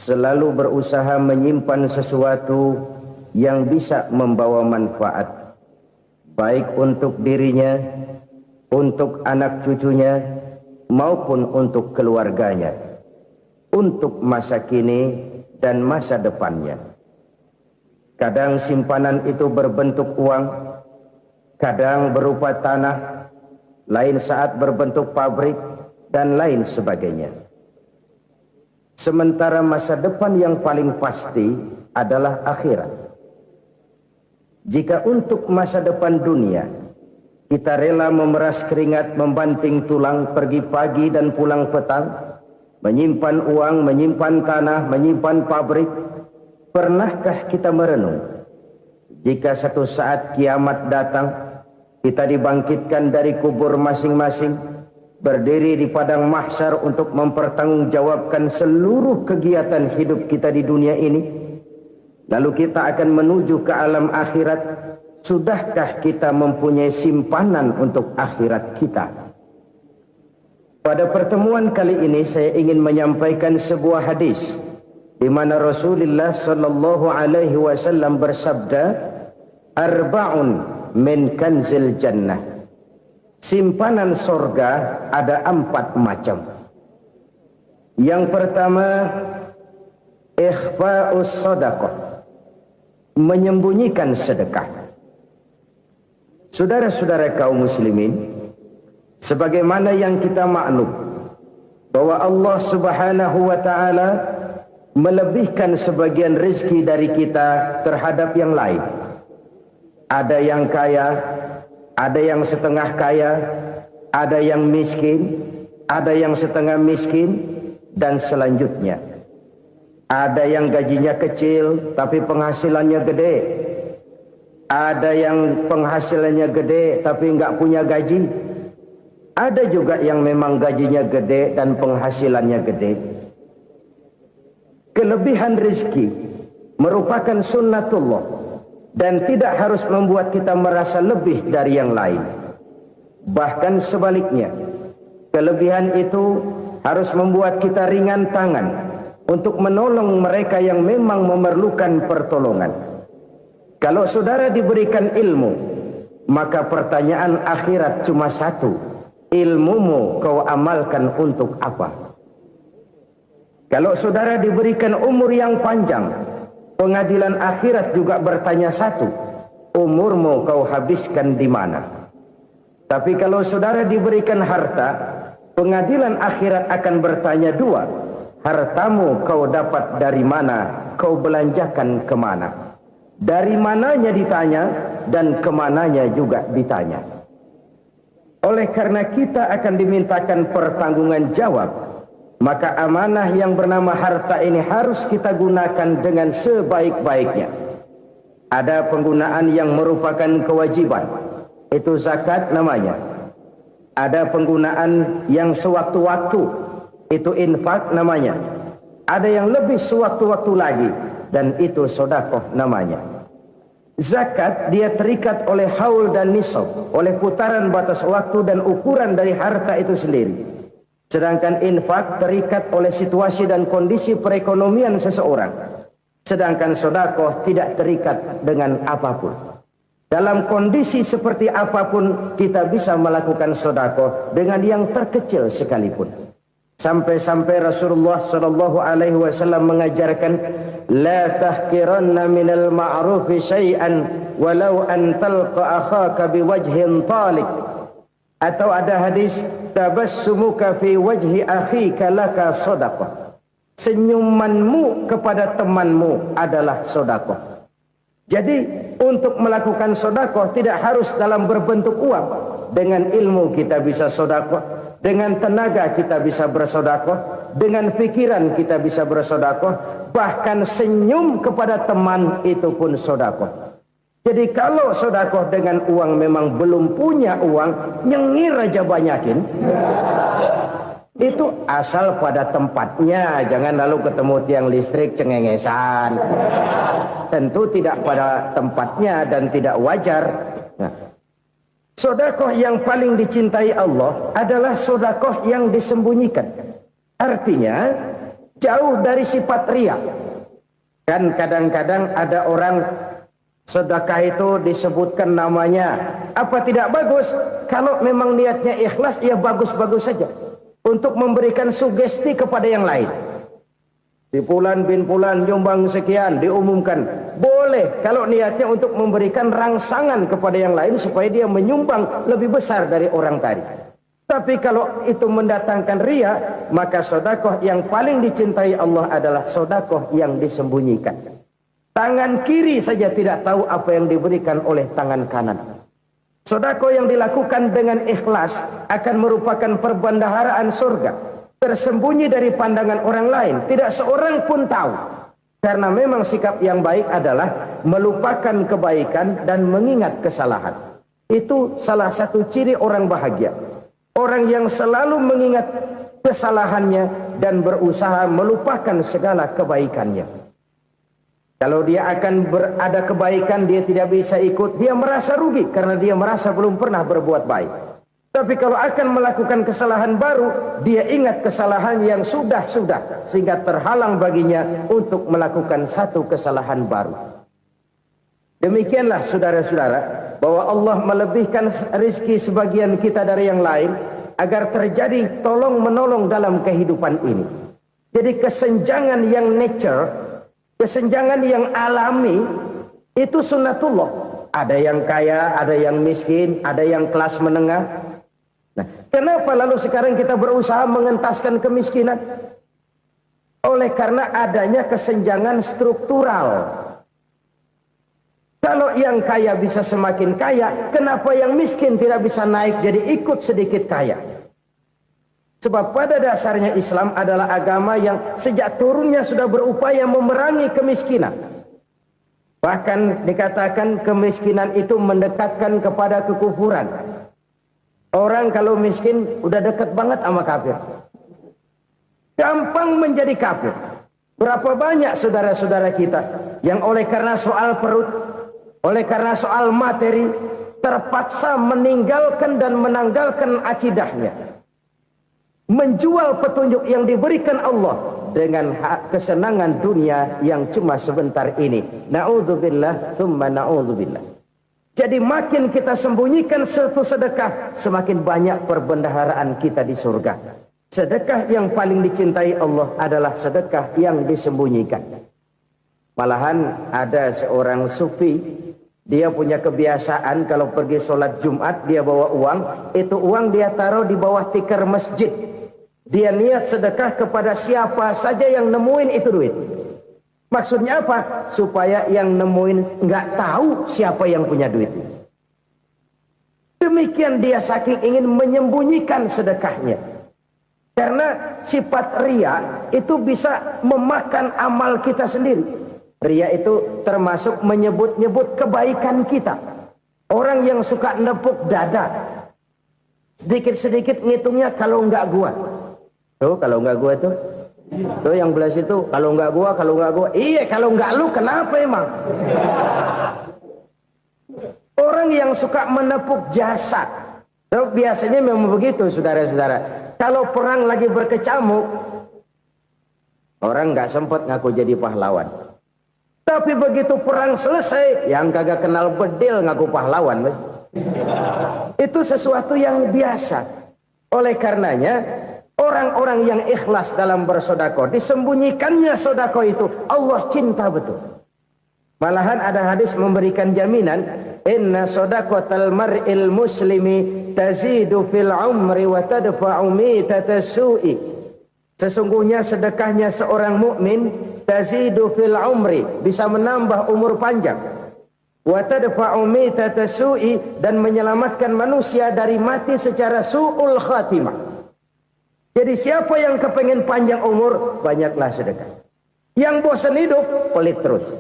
selalu berusaha menyimpan sesuatu yang bisa membawa manfaat, baik untuk dirinya, untuk anak cucunya, maupun untuk keluarganya, untuk masa kini dan masa depannya. Kadang simpanan itu berbentuk uang, kadang berupa tanah, lain saat berbentuk pabrik, dan lain sebagainya. Sementara masa depan yang paling pasti adalah akhirat. Jika untuk masa depan dunia kita rela memeras keringat, membanting tulang, pergi pagi dan pulang petang, menyimpan uang, menyimpan tanah, menyimpan pabrik, pernahkah kita merenung jika satu saat kiamat datang, kita dibangkitkan dari kubur masing-masing, berdiri di padang mahsyar untuk mempertanggungjawabkan seluruh kegiatan hidup kita di dunia ini, lalu kita akan menuju ke alam akhirat. Sudahkah kita mempunyai simpanan untuk akhirat kita? Pada pertemuan kali ini saya ingin menyampaikan sebuah hadis di mana Rasulullah sallallahu alaihi wasallam bersabda, arba'un min kanzil jannah. Simpanan sorga ada 4 macam. Yang pertama, ikhfa'us sadaqah, menyembunyikan sedekah. Saudara-saudara kaum muslimin, sebagaimana yang kita maklum bahwa Allah Subhanahu wa taala melebihkan sebagian rezeki dari kita terhadap yang lain. Ada yang kaya, ada yang setengah kaya, ada yang miskin, ada yang setengah miskin, dan selanjutnya. Ada yang gajinya kecil tapi penghasilannya gede. Ada yang penghasilannya gede tapi enggak punya gaji. Ada juga yang memang gajinya gede dan penghasilannya gede. Kelebihan rezeki merupakan sunnatullah dan tidak harus membuat kita merasa lebih dari yang lain. Bahkan sebaliknya, kelebihan itu harus membuat kita ringan tangan untuk menolong mereka yang memang memerlukan pertolongan. Kalau saudara diberikan ilmu, maka pertanyaan akhirat cuma satu: ilmumu kau amalkan untuk apa? Kalau saudara diberikan umur yang panjang, pengadilan akhirat juga bertanya satu: umurmu kau habiskan di mana? Tapi kalau saudara diberikan harta, pengadilan akhirat akan bertanya 2: hartamu kau dapat dari mana? Kau belanjakan kemana? Dari mananya ditanya dan kemananya juga ditanya. Oleh karena kita akan dimintakan pertanggungan jawab, maka amanah yang bernama harta ini harus kita gunakan dengan sebaik-baiknya. Ada penggunaan yang merupakan kewajiban, itu zakat namanya. Ada penggunaan yang sewaktu-waktu, itu infak namanya. Ada yang lebih sewaktu-waktu lagi, dan itu sedekah namanya. Zakat dia terikat oleh haul dan nisab, oleh putaran batas waktu dan ukuran dari harta itu sendiri. Sedangkan infak terikat oleh situasi dan kondisi perekonomian seseorang. Sedangkan sedekah tidak terikat dengan apapun. Dalam kondisi seperti apapun kita bisa melakukan sedekah dengan yang terkecil sekalipun. Sampai-sampai Rasulullah sallallahu alaihi wasallam mengajarkan, la tahqiranna minal ma'rufi syai'an walau an talqa akhaka biwajhin talik. Atau ada hadis, tabassumuka fi wajhi akhika laka shadaqah. Senyumanmu kepada temanmu adalah sedekah. Jadi untuk melakukan sedekah tidak harus dalam berbentuk uang. Dengan ilmu kita bisa sedekah, dengan tenaga kita bisa bersedekah, dengan pikiran kita bisa bersedekah, bahkan senyum kepada teman itu pun sedekah. Jadi kalau sedekah dengan uang memang belum punya uang, nyengir aja banyakin. Itu asal pada tempatnya, jangan lalu ketemu tiang listrik cengengesan. Tentu tidak pada tempatnya dan tidak wajar. Nah, sedekah yang paling dicintai Allah adalah sedekah yang disembunyikan. Artinya, jauh dari sifat riya. Kan kadang-kadang ada orang sedekah itu disebutkan namanya, apa tidak bagus? Kalau memang niatnya ikhlas, ya bagus-bagus saja untuk memberikan sugesti kepada yang lain. Si Fulan bin Fulan nyumbang sekian, diumumkan. Boleh kalau niatnya untuk memberikan rangsangan kepada yang lain supaya dia menyumbang lebih besar dari orang tadi. Tapi kalau itu mendatangkan riya, maka sedekah yang paling dicintai Allah adalah sedekah yang disembunyikan. Tangan kiri saja tidak tahu apa yang diberikan oleh tangan kanan. Sedekah yang dilakukan dengan ikhlas akan merupakan perbendaharaan surga, tersembunyi dari pandangan orang lain, tidak seorang pun tahu. Karena memang sikap yang baik adalah melupakan kebaikan dan mengingat kesalahan. Itu salah satu ciri orang bahagia. Orang yang selalu mengingat kesalahannya dan berusaha melupakan segala kebaikannya. Kalau dia akan ada kebaikan, dia tidak bisa ikut, dia merasa rugi karena dia merasa belum pernah berbuat baik. Tapi kalau akan melakukan kesalahan baru, dia ingat kesalahan yang sudah-sudah, sehingga terhalang baginya untuk melakukan satu kesalahan baru. Demikianlah saudara-saudara, bahwa Allah melebihkan rizki sebagian kita dari yang lain, agar terjadi tolong-menolong dalam kehidupan ini. Jadi kesenjangan yang nature, kesenjangan yang alami, itu sunnatullah. Ada yang kaya, ada yang miskin, ada yang kelas menengah. Nah, kenapa lalu sekarang kita berusaha mengentaskan kemiskinan? Oleh karena adanya kesenjangan struktural. Kalau yang kaya bisa semakin kaya, kenapa yang miskin tidak bisa naik jadi ikut sedikit kaya? Sebab pada dasarnya Islam adalah agama yang sejak turunnya sudah berupaya memerangi kemiskinan. Bahkan dikatakan kemiskinan itu mendekatkan kepada kekufuran. Orang kalau miskin udah dekat banget sama kafir. Gampang menjadi kafir. Berapa banyak saudara-saudara kita yang oleh karena soal perut, oleh karena soal materi, terpaksa meninggalkan dan menanggalkan akidahnya. Menjual petunjuk yang diberikan Allah dengan kesenangan dunia yang cuma sebentar ini. Na'udzubillah, thumma na'udzubillah. Jadi makin kita sembunyikan satu sedekah, semakin banyak perbendaharaan kita di surga. Sedekah yang paling dicintai Allah adalah sedekah yang disembunyikan. Malahan ada seorang sufi, dia punya kebiasaan kalau pergi sholat Jumat dia bawa uang, itu uang dia taruh di bawah tikar masjid. Dia niat sedekah kepada siapa saja yang nemuin itu duit. Maksudnya apa? Supaya yang nemuin nggak tahu siapa yang punya duit. Demikian dia saking ingin menyembunyikan sedekahnya. Karena sifat riya itu bisa memakan amal kita sendiri. Riya itu termasuk menyebut-nyebut kebaikan kita. Orang yang suka nepuk dada, sedikit-sedikit ngitungnya kalau nggak gua. Tuh kalau nggak gua tuh yang belah situ kalau nggak gua, kalau nggak gua. Iya kalau nggak lu kenapa emang? Orang yang suka menepuk jasad, tuh biasanya memang begitu saudara-saudara. Kalau perang lagi berkecamuk, orang nggak sempat ngaku jadi pahlawan. Tapi begitu perang selesai, yang kagak kenal bedil ngaku pahlawan, mas. Itu sesuatu yang biasa. Oleh karenanya, orang-orang yang ikhlas dalam bersedekah, disembunyikannya sedekah itu, Allah cinta betul. Malahan ada hadis memberikan jaminan, inna sedaqatal mar'il muslimi tazidu fil umri wa tadfa'u mitatas su'i. Sesungguhnya sedekahnya seorang mukmin tazidu fil umri, bisa menambah umur panjang, wa tadfa'u mitatas su'i, dan menyelamatkan manusia dari mati secara su'ul khatimah. Jadi siapa yang kepengen panjang umur, banyaklah sedekah. Yang bosan hidup, pelit terus.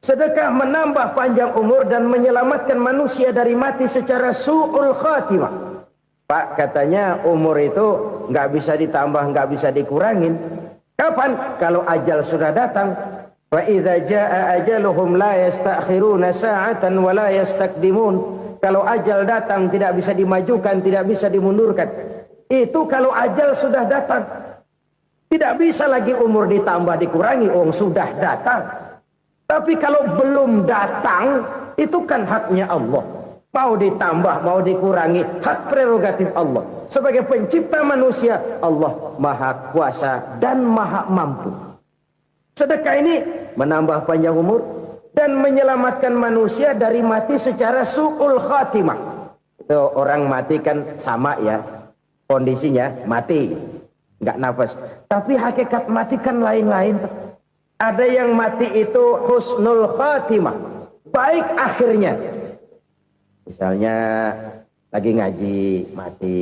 Sedekah menambah panjang umur dan menyelamatkan manusia dari mati secara su'ul khatimah. Pak, katanya umur itu nggak bisa ditambah, nggak bisa dikurangin. Kapan? Kalau ajal sudah datang. Wa idza jaa ajaluhum la yastakhiruna sa'atan wa la yastakdimun. Kalau ajal datang tidak bisa dimajukan, tidak bisa dimundurkan. Itu kalau ajal sudah datang. Tidak bisa lagi umur ditambah dikurangi, sudah datang. Tapi kalau belum datang, itu kan haknya Allah. Mau ditambah, mau dikurangi, hak prerogatif Allah. Sebagai pencipta manusia, Allah maha kuasa dan maha mampu. Sedekah ini menambah panjang umur dan menyelamatkan manusia dari mati secara su'ul khatimah. Itu orang mati kan sama ya, kondisinya mati, nggak nafas. Tapi hakikat mati kan lain-lain. Ada yang mati itu husnul khatimah, baik akhirnya. Misalnya lagi ngaji mati,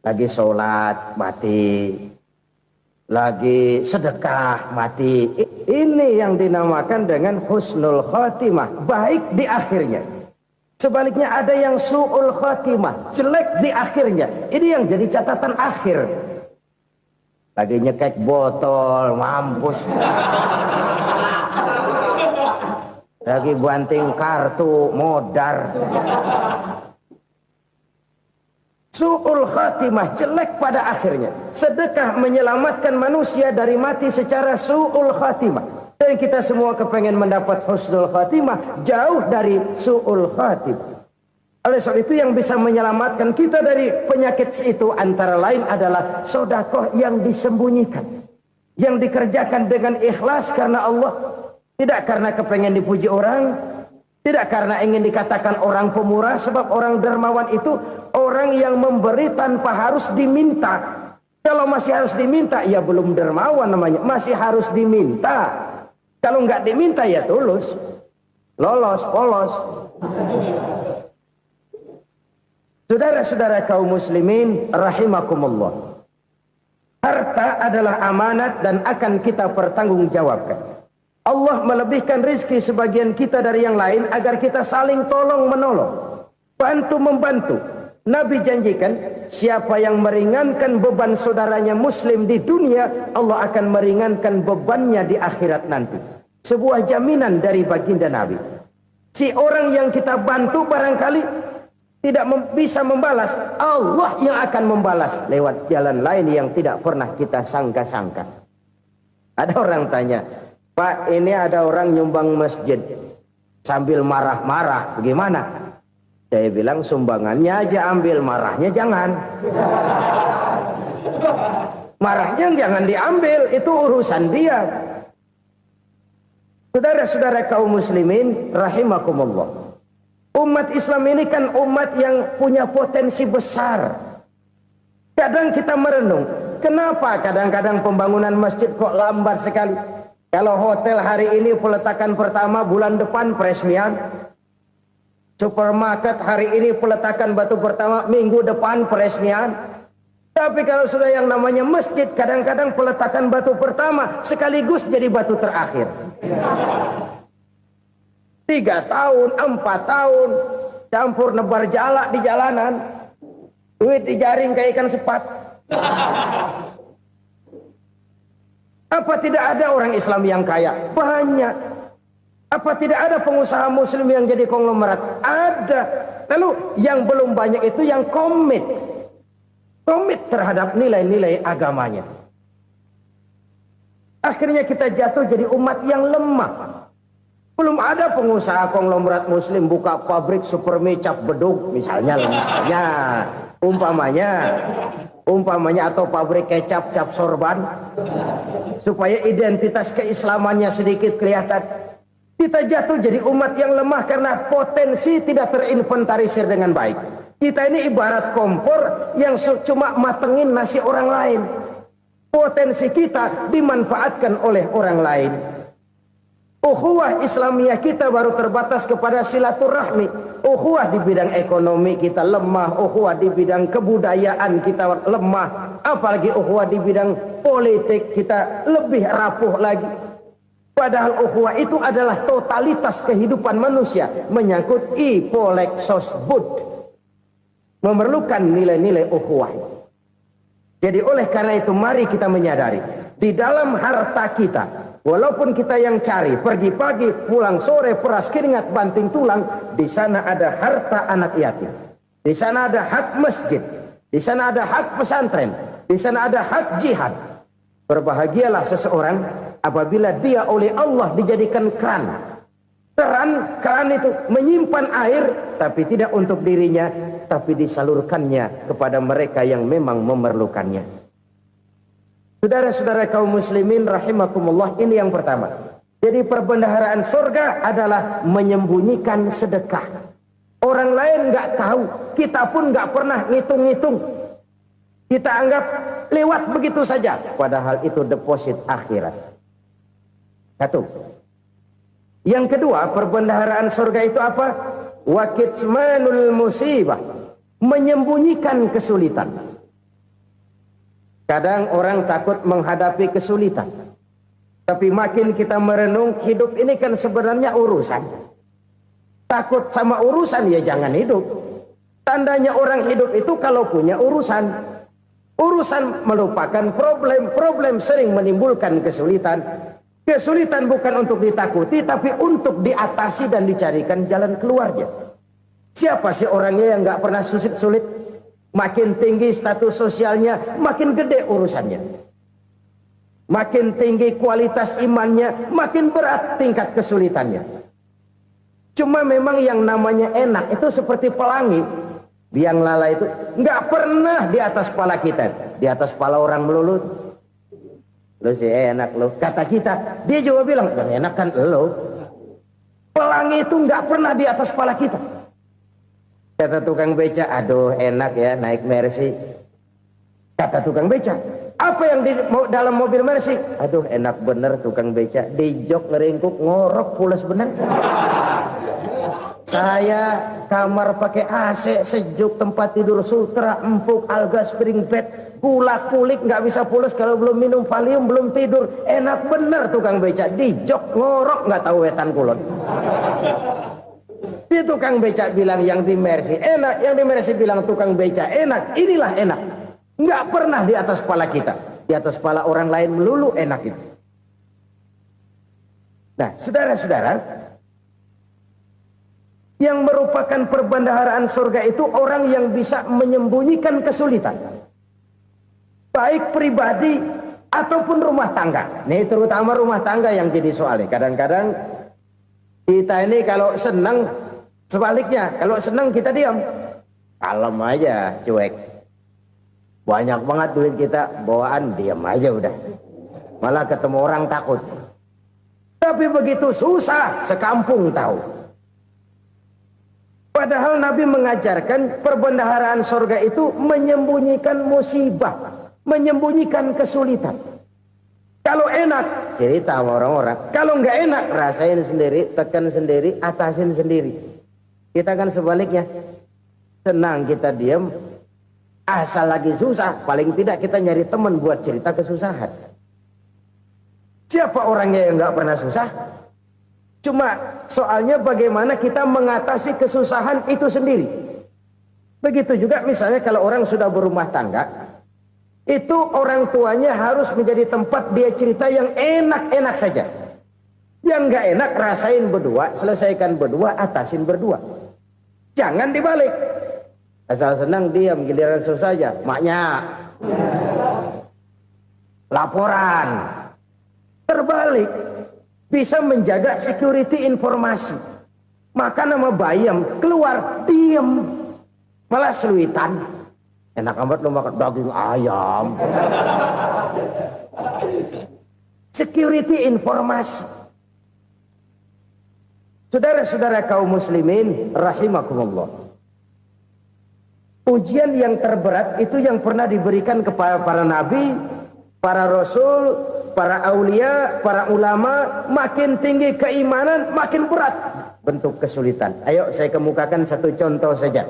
lagi sholat mati, lagi sedekah mati. Ini yang dinamakan dengan husnul khatimah, baik di akhirnya. Sebaliknya ada yang su'ul khatimah, jelek di akhirnya. Ini yang jadi catatan akhir. Lagi nyekek botol, mampus. Lagi banting kartu, modar. Su'ul khatimah, jelek pada akhirnya. Sedekah menyelamatkan manusia dari mati secara su'ul khatimah. Dan kita semua kepengen mendapat husnul khatimah, jauh dari su'ul khatimah. Oleh sebab itu yang bisa menyelamatkan kita dari penyakit itu antara lain adalah sedekah yang disembunyikan, yang dikerjakan dengan ikhlas karena Allah, tidak karena kepengen dipuji orang, tidak karena ingin dikatakan orang pemurah. Sebab orang dermawan itu orang yang memberi tanpa harus diminta. Kalau masih harus diminta, ya belum dermawan namanya, masih harus diminta. Kalau nggak diminta ya tulus, lolos, polos. Saudara-saudara kaum muslimin rahimakumullah. Harta adalah amanat dan akan kita pertanggungjawabkan. Allah melebihkan rizki sebagian kita dari yang lain agar kita saling tolong menolong, bantu membantu. Nabi janjikan siapa yang meringankan beban saudaranya muslim di dunia, Allah akan meringankan bebannya di akhirat nanti. Sebuah jaminan dari baginda Nabi. Si orang yang kita bantu barangkali tidak bisa membalas, Allah yang akan membalas lewat jalan lain yang tidak pernah kita sangka-sangka. Ada orang tanya, Pak, ini ada orang nyumbang masjid sambil marah-marah, bagaimana? Saya bilang sumbangannya aja ambil, marahnya jangan. Marahnya jangan diambil, itu urusan dia. Saudara-saudara kaum muslimin rahimakumullah. Umat Islam ini kan umat yang punya potensi besar. Kadang kita merenung, kenapa kadang-kadang pembangunan masjid kok lambat sekali? Kalau hotel hari ini peletakan pertama, bulan depan peresmian. Supermarket hari ini peletakan batu pertama, minggu depan peresmian. Tapi kalau sudah yang namanya masjid, kadang-kadang peletakan batu pertama sekaligus jadi batu terakhir. 3 tahun, 4 tahun, campur nebar jalak di jalanan, duit dijaring kayak ikan sepat. Apa tidak ada orang Islam yang kaya? Banyak. Apa tidak ada pengusaha muslim yang jadi konglomerat? Ada. Lalu yang belum banyak itu yang komit terhadap nilai-nilai agamanya. Akhirnya kita jatuh jadi umat yang lemah. Belum ada pengusaha konglomerat muslim buka pabrik supermi cap beduk misalnya umpamanya atau pabrik kecap cap sorban supaya identitas keislamannya sedikit kelihatan. Kita jatuh jadi umat yang lemah karena potensi tidak terinventarisir dengan baik. Kita ini ibarat kompor yang cuma matengin nasi orang lain. Potensi kita dimanfaatkan oleh orang lain. Ukhuwah Islamiyah kita baru terbatas kepada silaturahmi. Ukhuwah di bidang ekonomi kita lemah, ukhuwah di bidang kebudayaan kita lemah, apalagi ukhuwah di bidang politik kita lebih rapuh lagi. Padahal ukhuwah itu adalah totalitas kehidupan manusia, menyangkut ipolek sosbud, memerlukan nilai-nilai ukhuwah. Jadi oleh karena itu mari kita menyadari di dalam harta kita, walaupun kita yang cari, pergi pagi, pulang sore, peras keringat, banting tulang, di sana ada harta anak yatim. Di sana ada hak masjid. Di sana ada hak pesantren, di sana ada hak jihad. Berbahagialah seseorang apabila dia oleh Allah dijadikan keran. Keran itu menyimpan air, tapi tidak untuk dirinya, tapi disalurkannya kepada mereka yang memang memerlukannya. Saudara-saudara kaum muslimin rahimakumullah, ini yang pertama. Jadi perbendaharaan surga adalah menyembunyikan sedekah. Orang lain nggak tahu, kita pun nggak pernah ngitung-ngitung. Kita anggap lewat begitu saja, padahal itu deposit akhirat. Satu. Yang kedua, perbendaharaan surga itu apa? Wa kitmanul musibah, menyembunyikan kesulitan. Kadang orang takut menghadapi kesulitan, tapi makin kita merenung, hidup ini kan sebenarnya urusan. Takut sama urusan, ya jangan hidup. Tandanya orang hidup itu kalau punya urusan. Urusan melupakan problem. Problem sering menimbulkan kesulitan. Kesulitan bukan untuk ditakuti, tapi untuk diatasi dan dicarikan jalan keluarnya. Siapa sih orangnya yang nggak pernah sulit-sulit? Makin tinggi status sosialnya, makin gede urusannya. Makin tinggi kualitas imannya, makin berat tingkat kesulitannya. Cuma memang yang namanya enak itu seperti pelangi. Biang lala itu nggak pernah di atas kepala kita, di atas kepala orang melulu. Lo sih enak lo, kata kita. Dia juga bilang, yang enak kan lo. Pelangi itu nggak pernah di atas kepala kita. Kata tukang beca, aduh enak ya naik Mercy. Kata tukang beca, apa yang di dalam mobil Mercy? Aduh enak bener tukang beca, di jok ngeringkuk ngorok pulas bener. Saya kamar pakai AC, sejuk, tempat tidur sutra, empuk, alga, spring bed, kulak kulik, nggak bisa pulas kalau belum minum Valium, belum tidur. Enak bener tukang beca, di jok ngorok nggak tahu wetan kulon. Si tukang beca bilang yang di Mercy enak, yang di Mercy bilang tukang beca enak. Inilah enak, nggak pernah di atas kepala kita, di atas kepala orang lain melulu enak itu. Nah, saudara-saudara, yang merupakan perbendaharaan surga itu orang yang bisa menyembunyikan kesulitan, baik pribadi ataupun rumah tangga. Nih terutama rumah tangga yang jadi soalnya. Kadang-kadang kita ini kalau senang, sebaliknya kalau senang kita diam, kalem aja, cuek. Banyak banget duit kita bawaan, diam aja udah. Malah ketemu orang takut. Tapi begitu susah, sekampung tahu. Padahal Nabi mengajarkan perbendaharaan surga itu menyembunyikan musibah, menyembunyikan kesulitan. Kalau enak, cerita sama orang-orang. Kalau nggak enak, rasain sendiri, tekan sendiri, atasin sendiri. Kita kan sebaliknya. Senang kita diam, asal lagi susah, paling tidak kita nyari teman buat cerita kesusahan. Siapa orangnya yang nggak pernah susah? Cuma soalnya bagaimana kita mengatasi kesusahan itu sendiri. Begitu juga misalnya kalau orang sudah berumah tangga, itu orang tuanya harus menjadi tempat dia cerita yang enak-enak saja. Yang nggak enak rasain berdua, selesaikan berdua, atasin berdua. Jangan dibalik. Asal senang diam, giliran susah saja. Maknya laporan. Terbalik. Bisa menjaga security informasi. Maka nama bayam keluar diem, malah seluitan. Enak amat lo makan daging ayam. Security informasi. Saudara-saudara kaum muslimin rahimakumullah. Ujian yang terberat itu yang pernah diberikan kepada para nabi, para rasul, para aulia, para ulama. Makin tinggi keimanan, makin berat bentuk kesulitan. Ayo saya kemukakan satu contoh saja.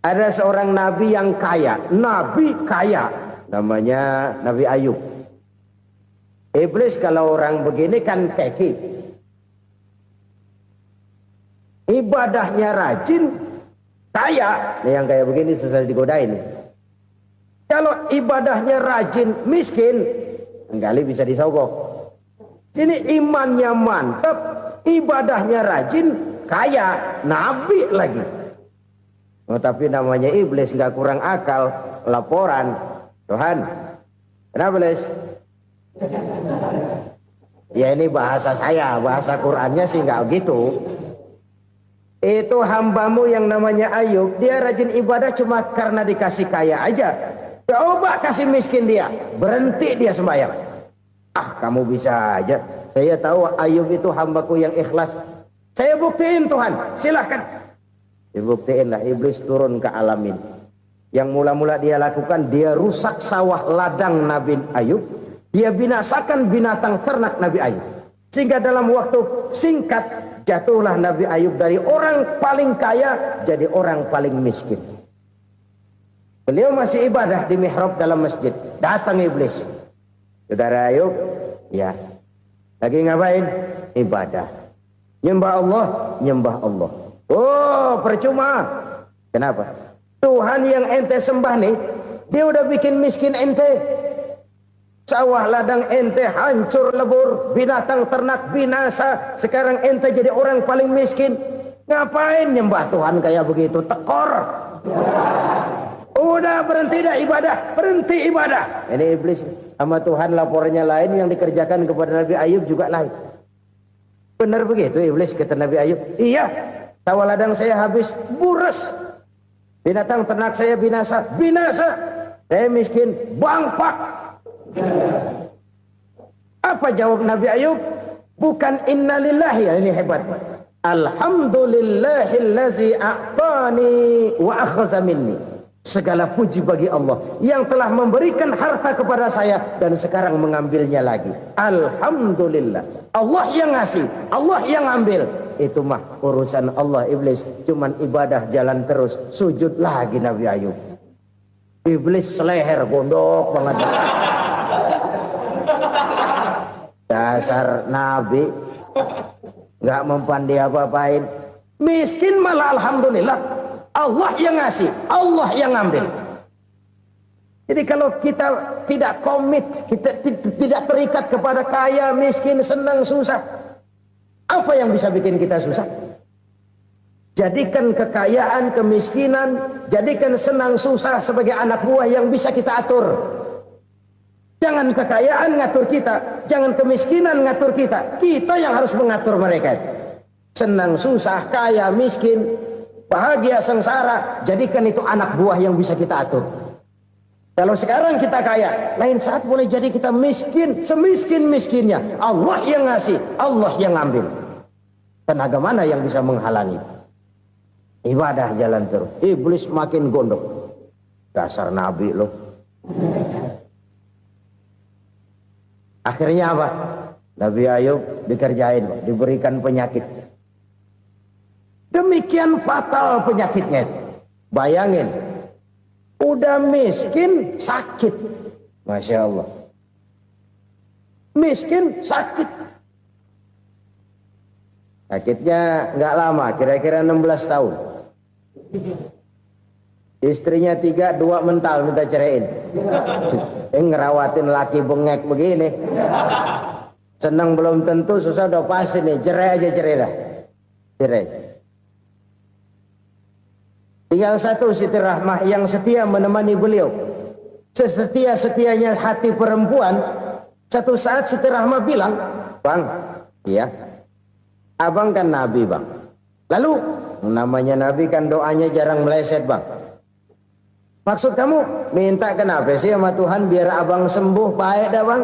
Ada seorang nabi yang kaya, nabi kaya, namanya Nabi Ayub. Iblis kalau orang begini kan keki, ibadahnya rajin, kaya. Nah, yang kayak begini susah digodain. Kalau ibadahnya rajin, miskin, kali bisa disogok. Sini imannya mantap, ibadahnya rajin, kaya, nabi lagi. Tapi namanya iblis, nggak kurang akal. Laporan, Tuhan, kenapa Les? Ya ini bahasa saya, bahasa Qur'annya sih nggak gitu. Itu hambamu yang namanya Ayub, dia rajin ibadah cuma karena dikasih kaya aja. Coba kasih miskin dia, berhenti dia sembahyang. Ah, kamu bisa aja. Saya tahu Ayub itu hambaku yang ikhlas. Saya buktiin Tuhan, silahkan. Dibuktiin lah, iblis turun ke alamin. Yang mula-mula dia lakukan, dia rusak sawah ladang Nabi Ayub. Dia binasakan binatang ternak Nabi Ayub. Sehingga dalam waktu singkat, jatuhlah Nabi Ayub dari orang paling kaya jadi orang paling miskin. Beliau masih ibadah di mihrab dalam masjid. Datang iblis. Saudara Ayub, ya, lagi ngapain? Ibadah. Nyembah Allah, nyembah Allah. Oh, percuma. Kenapa? Tuhan yang ente sembah nih, dia udah bikin miskin ente. Sawah ladang ente hancur lebur, binatang ternak binasa. Sekarang ente jadi orang paling miskin. Ngapain nyembah Tuhan kayak begitu? Tekor. Udah berhenti dah ibadah, berhenti ibadah. Ini iblis sama Tuhan laporannya lain, yang dikerjakan kepada Nabi Ayub juga lain. Benar begitu iblis, kata Nabi Ayub. Iya, sawah ladang saya habis, buras. Binatang ternak saya binasa, binasa. Saya miskin, bangpak. Apa jawab Nabi Ayub? Bukan innalillahi, ya, ini hebat. Alhamdulillahillazi a'tani wa akhadha minni. Segala puji bagi Allah yang telah memberikan harta kepada saya dan sekarang mengambilnya lagi. Alhamdulillah. Allah yang ngasih, Allah yang ambil. Itu mah urusan Allah. Iblis cuman ibadah jalan terus, sujud lagi Nabi Ayub. Iblis seleher gondok banget. Dasar Nabi nggak mempan dia apa-apain. Miskin malah alhamdulillah. Allah yang ngasih, Allah yang ambil. Jadi kalau kita tidak komit, kita tidak terikat kepada kaya, miskin, senang, susah, apa yang bisa bikin kita susah? Jadikan kekayaan, kemiskinan, jadikan senang, susah sebagai anak buah yang bisa kita atur. Jangan kekayaan ngatur kita, jangan kemiskinan ngatur kita. Kita yang harus mengatur mereka. Senang, susah, kaya, miskin, bahagia, sengsara, jadikan itu anak buah yang bisa kita atur. Kalau sekarang kita kaya, lain saat boleh jadi kita miskin, semiskin-miskinnya. Allah yang ngasih, Allah yang ambil. Tenaga mana yang bisa menghalangi? Ibadah jalan terus. Iblis makin gondok. Dasar Nabi loh. Akhirnya apa? Nabi Ayub dikerjain, diberikan penyakit. Demikian fatal penyakitnya. Bayangin, udah miskin sakit. Masya Allah. Miskin sakit. Sakitnya nggak lama, kira-kira 16 tahun. Istrinya 3, 2 mental minta ceraiin. Ngerawatin laki bengek begini. Senang belum tentu, susah udah pasti nih. Cerai aja, cerai dah. Cerai. Tinggal satu Siti Rahmah yang setia menemani beliau. Sesetia-setianya hati perempuan. Satu saat Siti Rahmah bilang, "Bang, iya, abang kan Nabi, Bang. Lalu, namanya Nabi kan doanya jarang meleset, Bang. Maksud kamu minta kenapa sih sama Tuhan biar abang sembuh, baik dah, Bang?"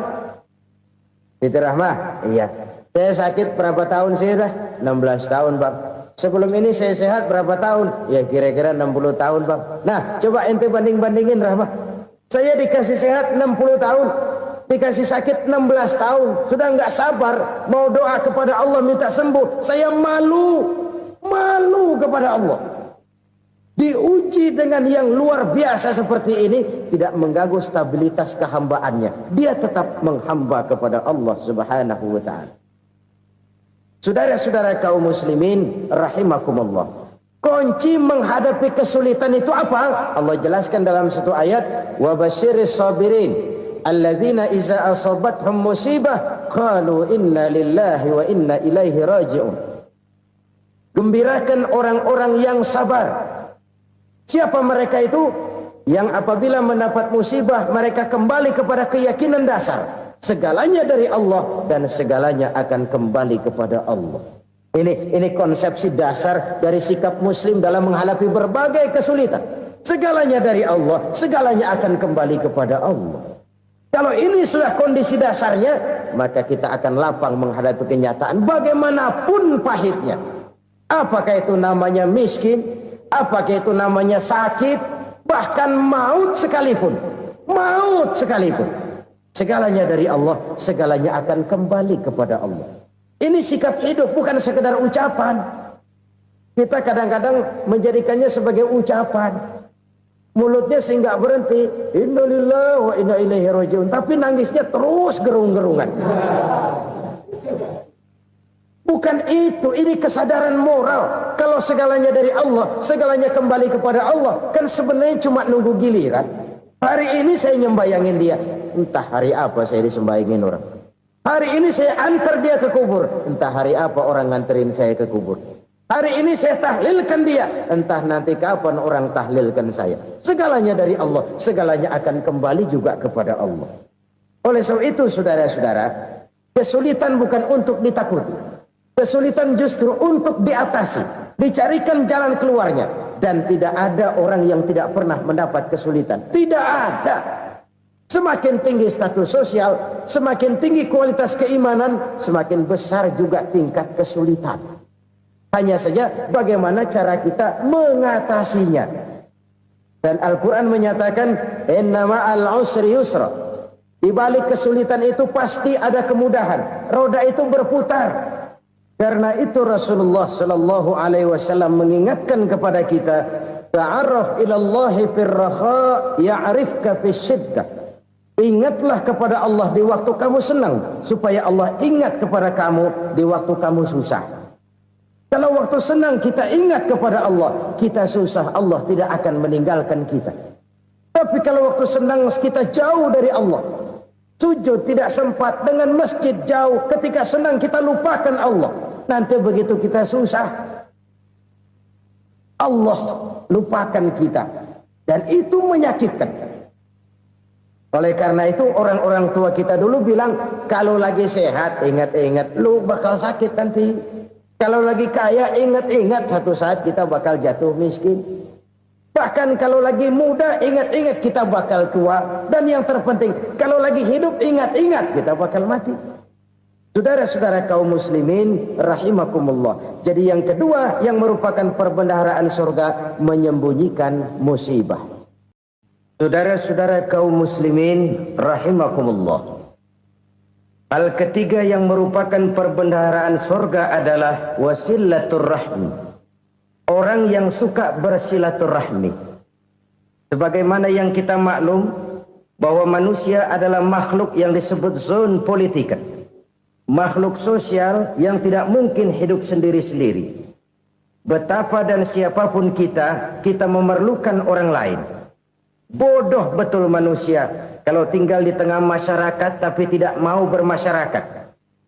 Siti Rahmah, iya. Saya sakit berapa tahun sih dah? 16 tahun, Bang. Sebelum ini saya sehat berapa tahun? Ya kira-kira 60 tahun, Bang. Nah, coba ente banding-bandingin, Rahmah. Saya dikasih sehat 60 tahun, dikasih sakit 16 tahun. Sudah nggak sabar mau doa kepada Allah minta sembuh. Saya malu kepada Allah. Diuji dengan yang luar biasa seperti ini, tidak mengganggu stabilitas kehambaannya. Dia tetap menghamba kepada Allah Subhanahu wa ta'ala. Saudara-saudara kaum muslimin rahimakumullah. Kunci menghadapi kesulitan itu apa? Allah jelaskan dalam satu ayat, wa basyiris sabirin alladzina iza asabathum musibah qalu inna lillahi wa inna ilaihi raji'un. Gembirakan orang-orang yang sabar Siapa mereka itu? Yang apabila mendapat musibah mereka kembali kepada keyakinan dasar, segalanya dari Allah dan segalanya akan kembali kepada Allah. Ini konsepsi dasar dari sikap muslim dalam menghadapi berbagai kesulitan. Segalanya dari Allah, segalanya akan kembali kepada Allah. Kalau ini sudah kondisi dasarnya, maka kita akan lapang menghadapi kenyataan bagaimanapun pahitnya. Apakah itu namanya miskin, apakah itu namanya sakit, bahkan maut sekalipun. Maut sekalipun. Segalanya dari Allah, segalanya akan kembali kepada Allah. Ini sikap hidup, bukan sekedar ucapan. Kita kadang-kadang menjadikannya sebagai ucapan. Mulutnya sehingga berhenti, innalillahi wa inna ilaihi rajiun, tapi nangisnya terus gerung-gerungan. Bukan itu, ini kesadaran moral. Kalau segalanya dari Allah, segalanya kembali kepada Allah, kan sebenarnya cuma nunggu giliran. Hari ini saya nyembayangin dia, entah hari apa saya disembayangin orang. Hari ini saya antar dia ke kubur, entah hari apa orang nganterin saya ke kubur. Hari ini saya tahlilkan dia, entah nanti kapan orang tahlilkan saya. Segalanya dari Allah, segalanya akan kembali juga kepada Allah. Oleh sebab itu saudara-saudara, kesulitan bukan untuk ditakuti. Kesulitan justru untuk diatasi, dicarikan jalan keluarnya. Dan tidak ada orang yang tidak pernah mendapat kesulitan. Tidak ada. Semakin tinggi status sosial, semakin tinggi kualitas keimanan, semakin besar juga tingkat kesulitan. Hanya saja bagaimana cara kita mengatasinya. Dan Al-Quran menyatakan, inna ma'al usri yusra. Di balik kesulitan itu pasti ada kemudahan. Roda itu berputar. Karena itu Rasulullah sallallahu alaihi wasallam mengingatkan kepada kita, ta'arraf ilallahi fir raha ya'rifka fis syiddah. Ingatlah kepada Allah di waktu kamu senang, supaya Allah ingat kepada kamu di waktu kamu susah. Kalau waktu senang kita ingat kepada Allah, kita susah, Allah tidak akan meninggalkan kita. Tapi kalau waktu senang kita jauh dari Allah, sujud tidak sempat, dengan masjid jauh, ketika senang kita lupakan Allah. Nanti begitu kita susah, Allah lupakan kita. Dan itu menyakitkan. Oleh karena itu orang-orang tua kita dulu bilang, kalau lagi sehat ingat-ingat lu bakal sakit nanti. Kalau lagi kaya ingat-ingat satu saat kita bakal jatuh miskin. Bahkan kalau lagi muda ingat-ingat kita bakal tua. Dan yang terpenting, kalau lagi hidup ingat-ingat kita bakal mati. Saudara-saudara kaum muslimin rahimakumullah. Jadi yang kedua yang merupakan perbendaharaan surga, menyembunyikan musibah. Saudara-saudara kaum muslimin rahimakumullah. Hal ketiga yang merupakan perbendaharaan surga adalah wasilatur rahmi. Orang yang suka bersilaturahmi. Sebagaimana yang kita maklum bahwa manusia adalah makhluk yang disebut zon politika. Makhluk sosial yang tidak mungkin hidup sendiri-sendiri. Betapa dan siapapun kita memerlukan orang lain. Bodoh betul manusia kalau tinggal di tengah masyarakat tapi tidak mau bermasyarakat.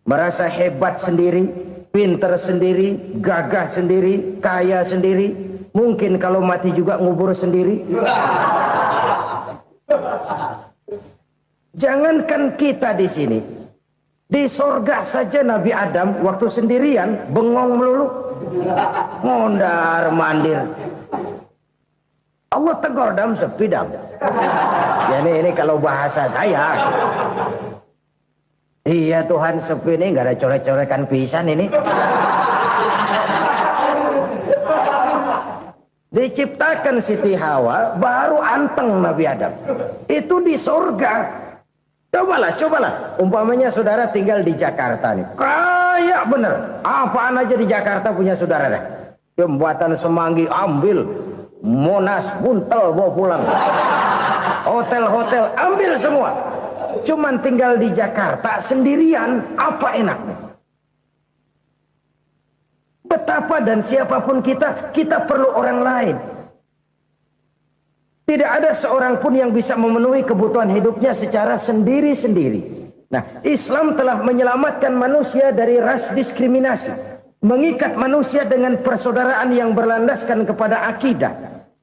Merasa hebat sendiri, pintar sendiri, gagah sendiri, kaya sendiri. Mungkin kalau mati juga ngubur sendiri. Jangankan kita di sini, di sorga saja Nabi Adam waktu sendirian bengong melulu, mondar mandir. Allah tegur dam sepi dam. Ya ini kalau bahasa saya. Iya Tuhan sepi ini nggak ada coret-coretan pisan ini. Diciptakan Siti Hawa baru anteng Nabi Adam. Itu di sorga. Cobalah. Umpamanya saudara tinggal di Jakarta nih. Kayak bener. Apaan aja di Jakarta punya saudara dah. Jembatan Semanggi ambil. Monas, Buntel bawa pulang. Hotel-hotel ambil semua. Cuman tinggal di Jakarta sendirian. Apa enaknya? Betapa dan siapapun kita perlu orang lain. Tidak ada seorang pun yang bisa memenuhi kebutuhan hidupnya secara sendiri-sendiri. Nah, Islam telah menyelamatkan manusia dari ras diskriminasi. Mengikat manusia dengan persaudaraan yang berlandaskan kepada akidah.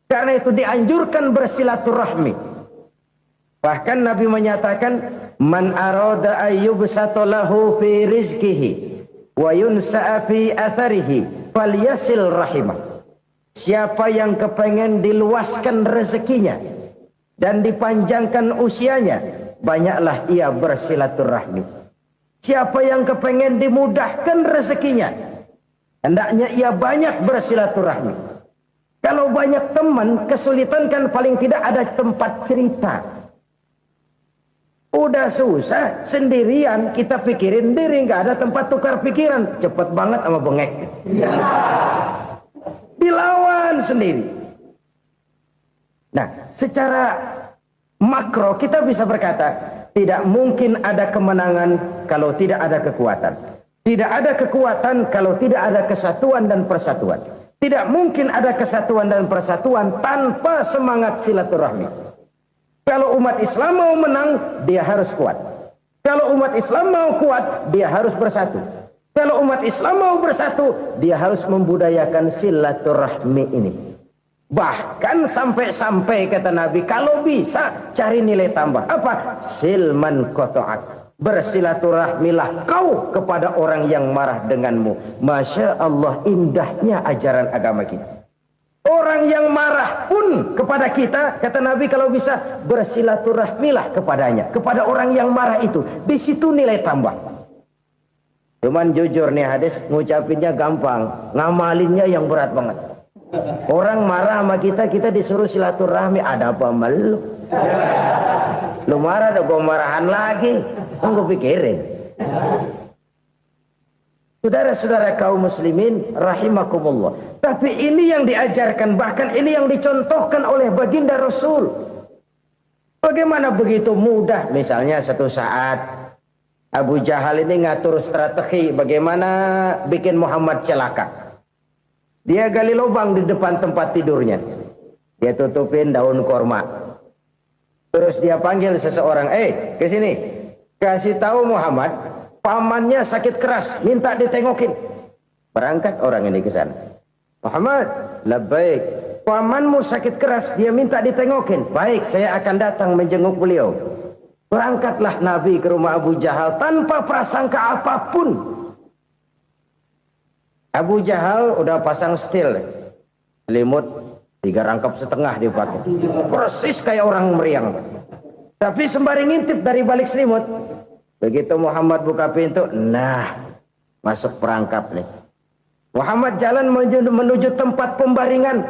Karena itu dianjurkan bersilaturahmi. Bahkan Nabi menyatakan, man arada ayyubsata lahu fi rizqihi wa yunsa'a fi atharihi falyasil rahimah. Siapa yang kepengen diluaskan rezekinya dan dipanjangkan usianya, banyaklah ia bersilaturahmi. Siapa yang kepengen dimudahkan rezekinya, hendaknya ia banyak bersilaturahmi. Kalau banyak teman, kesulitan kan paling tidak ada tempat cerita. Udah susah sendirian, kita pikirin diri, nggak ada tempat tukar pikiran. Cepet banget sama bengek. Dilawan sendiri. Nah, secara makro kita bisa berkata, tidak mungkin ada kemenangan kalau tidak ada kekuatan. Tidak ada kekuatan kalau tidak ada kesatuan dan persatuan. Tidak mungkin ada kesatuan dan persatuan tanpa semangat silaturahmi. Kalau umat Islam mau menang, dia harus kuat. Kalau umat Islam mau kuat, dia harus bersatu. Kalau umat Islam mau bersatu, dia harus membudayakan silaturahmi ini. Bahkan sampai-sampai kata Nabi, kalau bisa cari nilai tambah. Apa? Silman koto'ak. Bersilaturahmilah kau kepada orang yang marah denganmu. Masya Allah, indahnya ajaran agama kita. Orang yang marah pun kepada kita, kata Nabi, kalau bisa bersilaturahmilah kepadanya, kepada orang yang marah itu. Di situ nilai tambah. Cuman jujur nih hadis, ngucapinnya gampang, ngamalinnya yang berat banget. Orang marah sama kita, kita disuruh silaturahmi, ada apa malu? Lu marah, ada gua marahan lagi, tunggu pikirin. Saudara-saudara kaum muslimin rahimakumullah. Tapi ini yang diajarkan, bahkan ini yang dicontohkan oleh baginda Rasul. Bagaimana begitu mudah, misalnya satu saat Abu Jahal ini ngatur strategi bagaimana bikin Muhammad celaka. Dia gali lubang di depan tempat tidurnya. Dia tutupin daun korma. Terus dia panggil seseorang, ke sini. Kasih tahu Muhammad, pamannya sakit keras, minta ditengokin. Berangkat orang ini ke sana. Muhammad, labbaik. Pamanmu sakit keras, dia minta ditengokin. Baik, saya akan datang menjenguk beliau. Berangkatlah Nabi ke rumah Abu Jahal tanpa prasangka apapun. Abu Jahal udah pasang setil, selimut 3 rangkap setengah dipakai, persis kayak orang meriang. Tapi sembari ngintip dari balik selimut, begitu Muhammad buka pintu, nah masuk perangkap nih. Muhammad jalan menuju tempat pembaringan.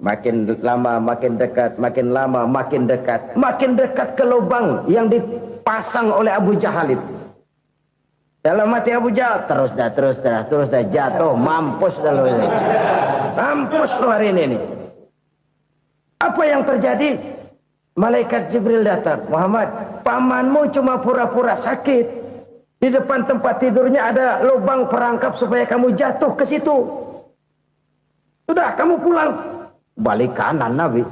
Makin lama makin dekat, makin lama makin dekat, makin dekat ke lubang yang dipasang oleh Abu Jahal itu. Dalam hati Abu Jahal, terus dah jatuh, mampus dah lo ini. Mampus lo hari ini nih. Apa yang terjadi? Malaikat Jibril datang. Muhammad, pamanmu cuma pura-pura sakit. Di depan tempat tidurnya ada lubang perangkap supaya kamu jatuh ke situ. Sudah, kamu pulang. Balik kanan Nabi.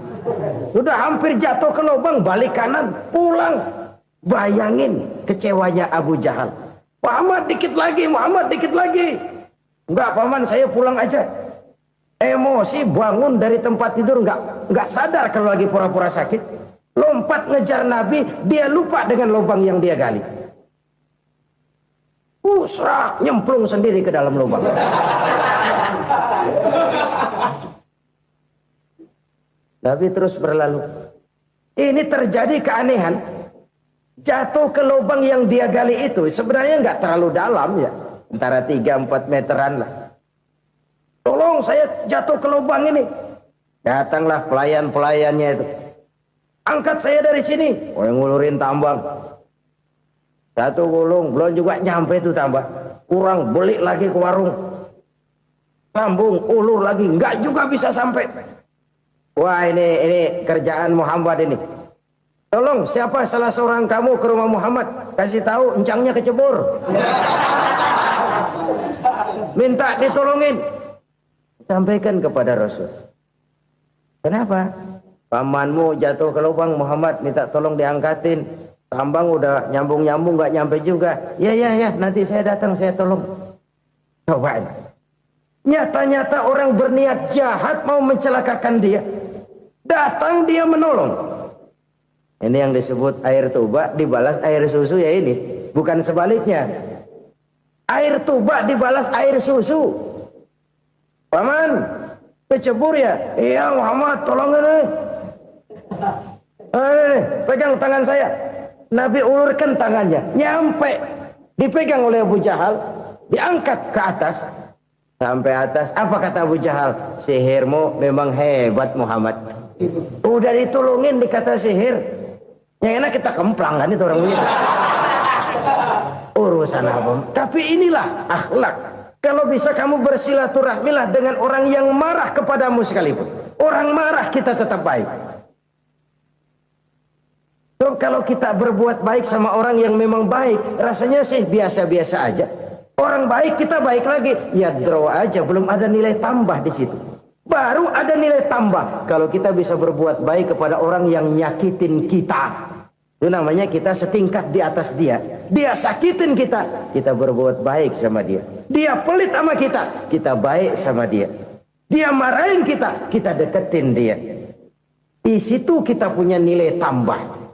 Sudah hampir jatuh ke lubang, balik kanan, pulang. Bayangin kecewanya Abu Jahal. Muhammad dikit lagi, Muhammad dikit lagi. Enggak paman, saya pulang aja. Emosi bangun dari tempat tidur, enggak sadar kalau lagi pura-pura sakit. Lompat ngejar Nabi, dia lupa dengan lubang yang dia gali. Serak, nyemplung sendiri ke dalam lubang. Nabi terus berlalu. Ini terjadi keanehan. Jatuh ke lubang yang dia gali itu sebenarnya nggak terlalu dalam ya, antara 3-4 meteran lah. Tolong saya jatuh ke lubang ini. Datanglah pelayan-pelayannya itu. Angkat saya dari sini. Oh, yang ngulurin tambang. Satu gulung, belum juga nyampe itu tambah. Kurang, beli lagi ke warung. Sambung, ulur lagi, nggak juga bisa sampai. Wah, ini kerjaan Muhammad ini. Tolong, siapa salah seorang kamu ke rumah Muhammad, kasih tahu encangnya kecebur. Minta ditolongin. Sampaikan kepada Rasul. Kenapa? Pamanmu jatuh ke lubang, Muhammad minta tolong diangkatin. Tambang udah nyambung-nyambung nggak nyampe juga. Ya, nanti saya datang, saya tolong. Coba. Nyata-nyata orang berniat jahat mau mencelakakan dia. Datang dia menolong. Ini yang disebut air tuba dibalas air susu ya ini. Bukan sebaliknya. Air tuba dibalas air susu. Paman, kecebur ya? Iya Muhammad, tolong ini. Pegang tangan saya. Nabi ulurkan tangannya. Nyampe. Dipegang oleh Abu Jahal. Diangkat ke atas. Sampai atas. Apa kata Abu Jahal? Sihirmu memang hebat Muhammad. Udah ditolongin dikata sihir. Yang enak kita kemplang kan itu orang begitu. Urusan apa? Tapi inilah akhlak. Kalau bisa kamu bersilaturahmilah dengan orang yang marah kepadamu sekalipun. Orang marah kita tetap baik. So, kalau kita berbuat baik sama orang yang memang baik, rasanya sih biasa-biasa aja. Orang baik kita baik lagi, ya draw aja, belum ada nilai tambah di situ. Baru ada nilai tambah kalau kita bisa berbuat baik kepada orang yang nyakitin kita. Itu namanya kita setingkat di atas dia. Dia sakitin kita, kita berbuat baik sama dia. Dia pelit sama kita, kita baik sama dia. Dia marahin kita, kita deketin dia. Di situ kita punya nilai tambah.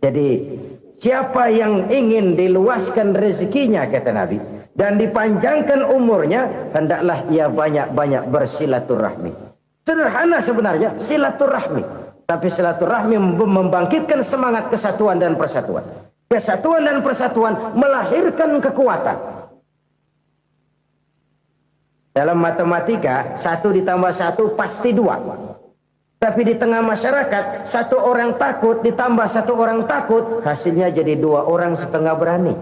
Jadi siapa yang ingin diluaskan rezekinya kata Nabi dan dipanjangkan umurnya, hendaklah ia banyak-banyak bersilaturahmi. Sederhana sebenarnya silaturahmi, tapi silaturahmi membangkitkan semangat kesatuan dan persatuan. Kesatuan dan persatuan melahirkan kekuatan. Dalam matematika 1 ditambah 1 pasti 2. Tapi di tengah masyarakat 1 orang takut ditambah 1 orang takut, hasilnya jadi 2 orang setengah berani.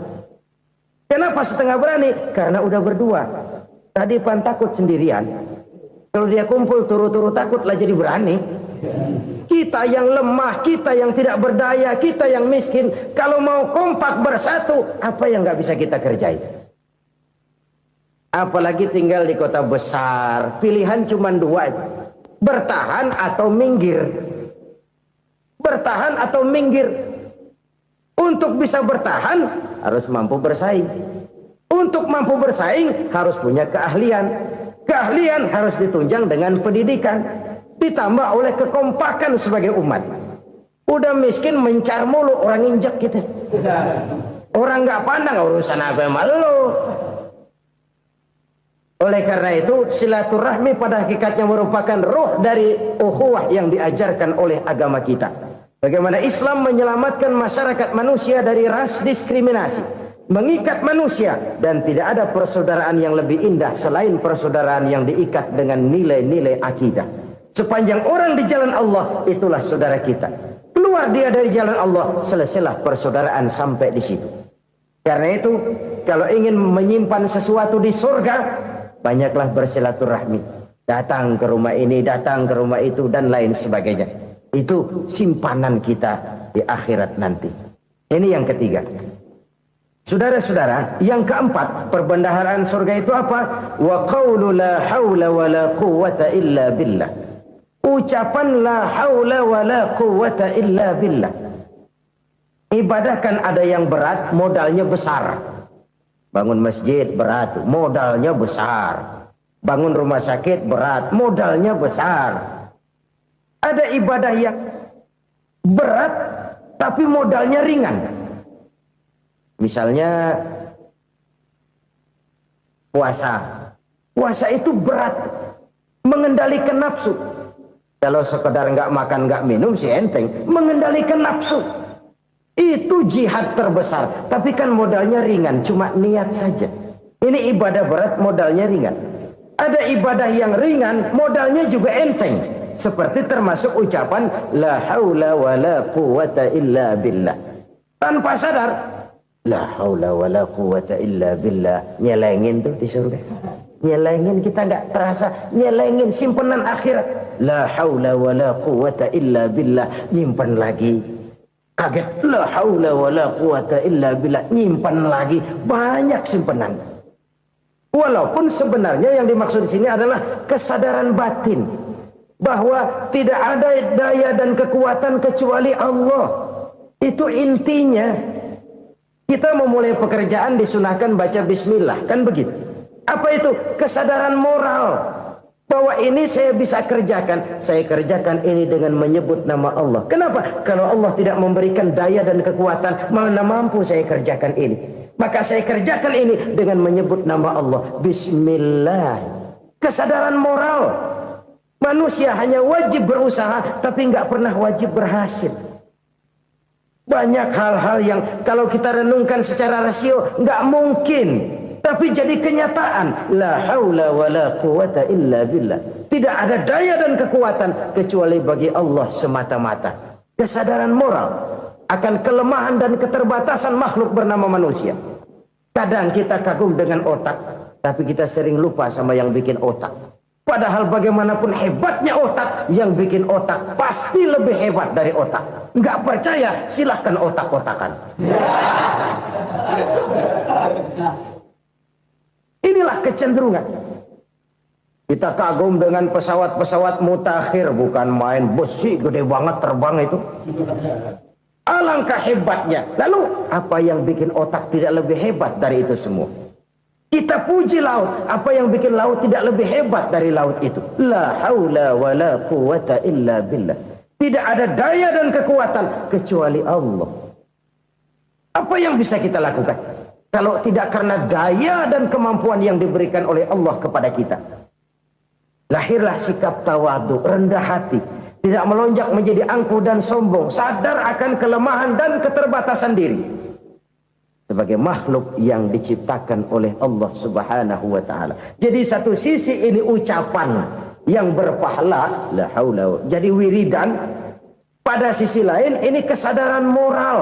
Kenapa setengah berani? Karena udah berdua. Tadi pan takut sendirian. Kalau dia kumpul turu-turu takutlah jadi berani. Kita yang lemah, kita yang tidak berdaya, kita yang miskin, kalau mau kompak bersatu, apa yang nggak bisa kita kerjain? Apalagi tinggal di kota besar, pilihan cuma 2. Bertahan atau minggir. Bertahan atau minggir. Untuk bisa bertahan harus mampu bersaing. Untuk mampu bersaing harus punya keahlian. Keahlian harus ditunjang dengan pendidikan, ditambah oleh kekompakan sebagai umat. Udah miskin mencar mulu, orang injak kita. Orang nggak pandang urusan apa yang malu. Oleh karena itu silaturahmi pada hakikatnya merupakan roh dari ukhuwah yang diajarkan oleh agama kita. Bagaimana Islam menyelamatkan masyarakat manusia dari ras diskriminasi, mengikat manusia, dan tidak ada persaudaraan yang lebih indah selain persaudaraan yang diikat dengan nilai-nilai akidah. Sepanjang orang di jalan Allah, itulah saudara kita. Keluar dia dari jalan Allah, selesailah persaudaraan sampai di situ. Karena itu, kalau ingin menyimpan sesuatu di surga, banyaklah bersilaturahmi. Datang ke rumah ini, datang ke rumah itu, dan lain sebagainya. Itu simpanan kita di akhirat nanti. Ini yang ketiga. Saudara-saudara, yang keempat, perbendaharaan surga itu apa? Wa qawlu la hawla wa la quwwata illa billah. Ucapan la hawla wa la quwwata illa billah. Ibadah kan ada yang berat, modalnya besar. Bangun masjid berat, modalnya besar. Bangun rumah sakit berat, modalnya besar. Ada ibadah yang berat, tapi modalnya ringan. Misalnya puasa. Puasa itu berat, mengendalikan nafsu. Kalau sekedar nggak makan nggak minum sih enteng, mengendalikan nafsu. Itu jihad terbesar, tapi kan modalnya ringan, cuma niat saja. Ini ibadah berat, modalnya ringan. Ada ibadah yang ringan, modalnya juga enteng. Seperti termasuk ucapan la haula wa la quwwata illa billah. Tanpa sadar, la haula wa la quwwata illa billah. Nyelengin tuh di surga. Nyelengin, kita nggak terasa, nyelengin simpenan akhirat. La haula wa la quwwata illa billah. Nyimpan lagi. Kaget, la haula wa la quwata illa billah, nyimpan lagi, banyak simpanan. Walaupun sebenarnya yang dimaksud di sini adalah kesadaran batin bahwa tidak ada daya dan kekuatan kecuali Allah. Itu intinya. Kita memulai pekerjaan disunahkan baca bismillah, kan begitu. Apa itu? Kesadaran moral Bahwa ini saya bisa kerjakan. Saya kerjakan ini dengan menyebut nama Allah. Kenapa? Kalau Allah tidak memberikan daya dan kekuatan, mana mampu saya kerjakan ini. Maka saya kerjakan ini dengan menyebut nama Allah. Bismillah. Kesadaran moral. Manusia hanya wajib berusaha, tapi nggak pernah wajib berhasil. Banyak hal-hal yang kalau kita renungkan secara rasio nggak mungkin. Tapi jadi kenyataan. La haula wa la quwata illa billah. Tidak ada daya dan kekuatan kecuali bagi Allah semata-mata. Kesadaran moral akan kelemahan dan keterbatasan makhluk bernama manusia. Kadang kita kagum dengan otak, tapi kita sering lupa sama yang bikin otak. Padahal bagaimanapun hebatnya otak, yang bikin otak pasti lebih hebat dari otak. Nggak percaya, silahkan otak-otakan. Inilah kecenderungan. Kita kagum dengan pesawat-pesawat mutakhir, bukan main besi gede banget terbang itu. Alangkah hebatnya. Lalu apa yang bikin otak tidak lebih hebat dari itu semua? Kita puji laut. Apa yang bikin laut tidak lebih hebat dari laut itu? La haula wa la quwata illa billah. Tidak ada daya dan kekuatan kecuali Allah. Apa yang bisa kita lakukan? Kalau tidak karena daya dan kemampuan yang diberikan oleh Allah kepada kita. Lahirlah sikap tawadu, rendah hati. Tidak melonjak menjadi angkuh dan sombong. Sadar akan kelemahan dan keterbatasan diri. Sebagai makhluk yang diciptakan oleh Allah subhanahu wa ta'ala. Jadi satu sisi ini ucapan yang berpahala. La haula. Jadi wiridan. Pada sisi lain ini kesadaran moral.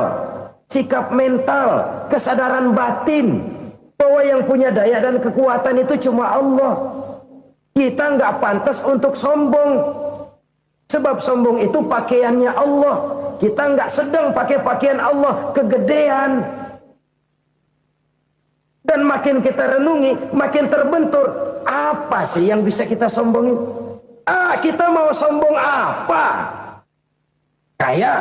Sikap mental, kesadaran batin, bahwa yang punya daya dan kekuatan itu cuma Allah. Kita nggak pantas untuk sombong, sebab sombong itu pakaiannya Allah. Kita nggak sedang pakai pakaian Allah, kegedean. Dan makin kita renungi, makin terbentur. Apa sih yang bisa kita sombongin? Kita mau sombong apa? Kaya,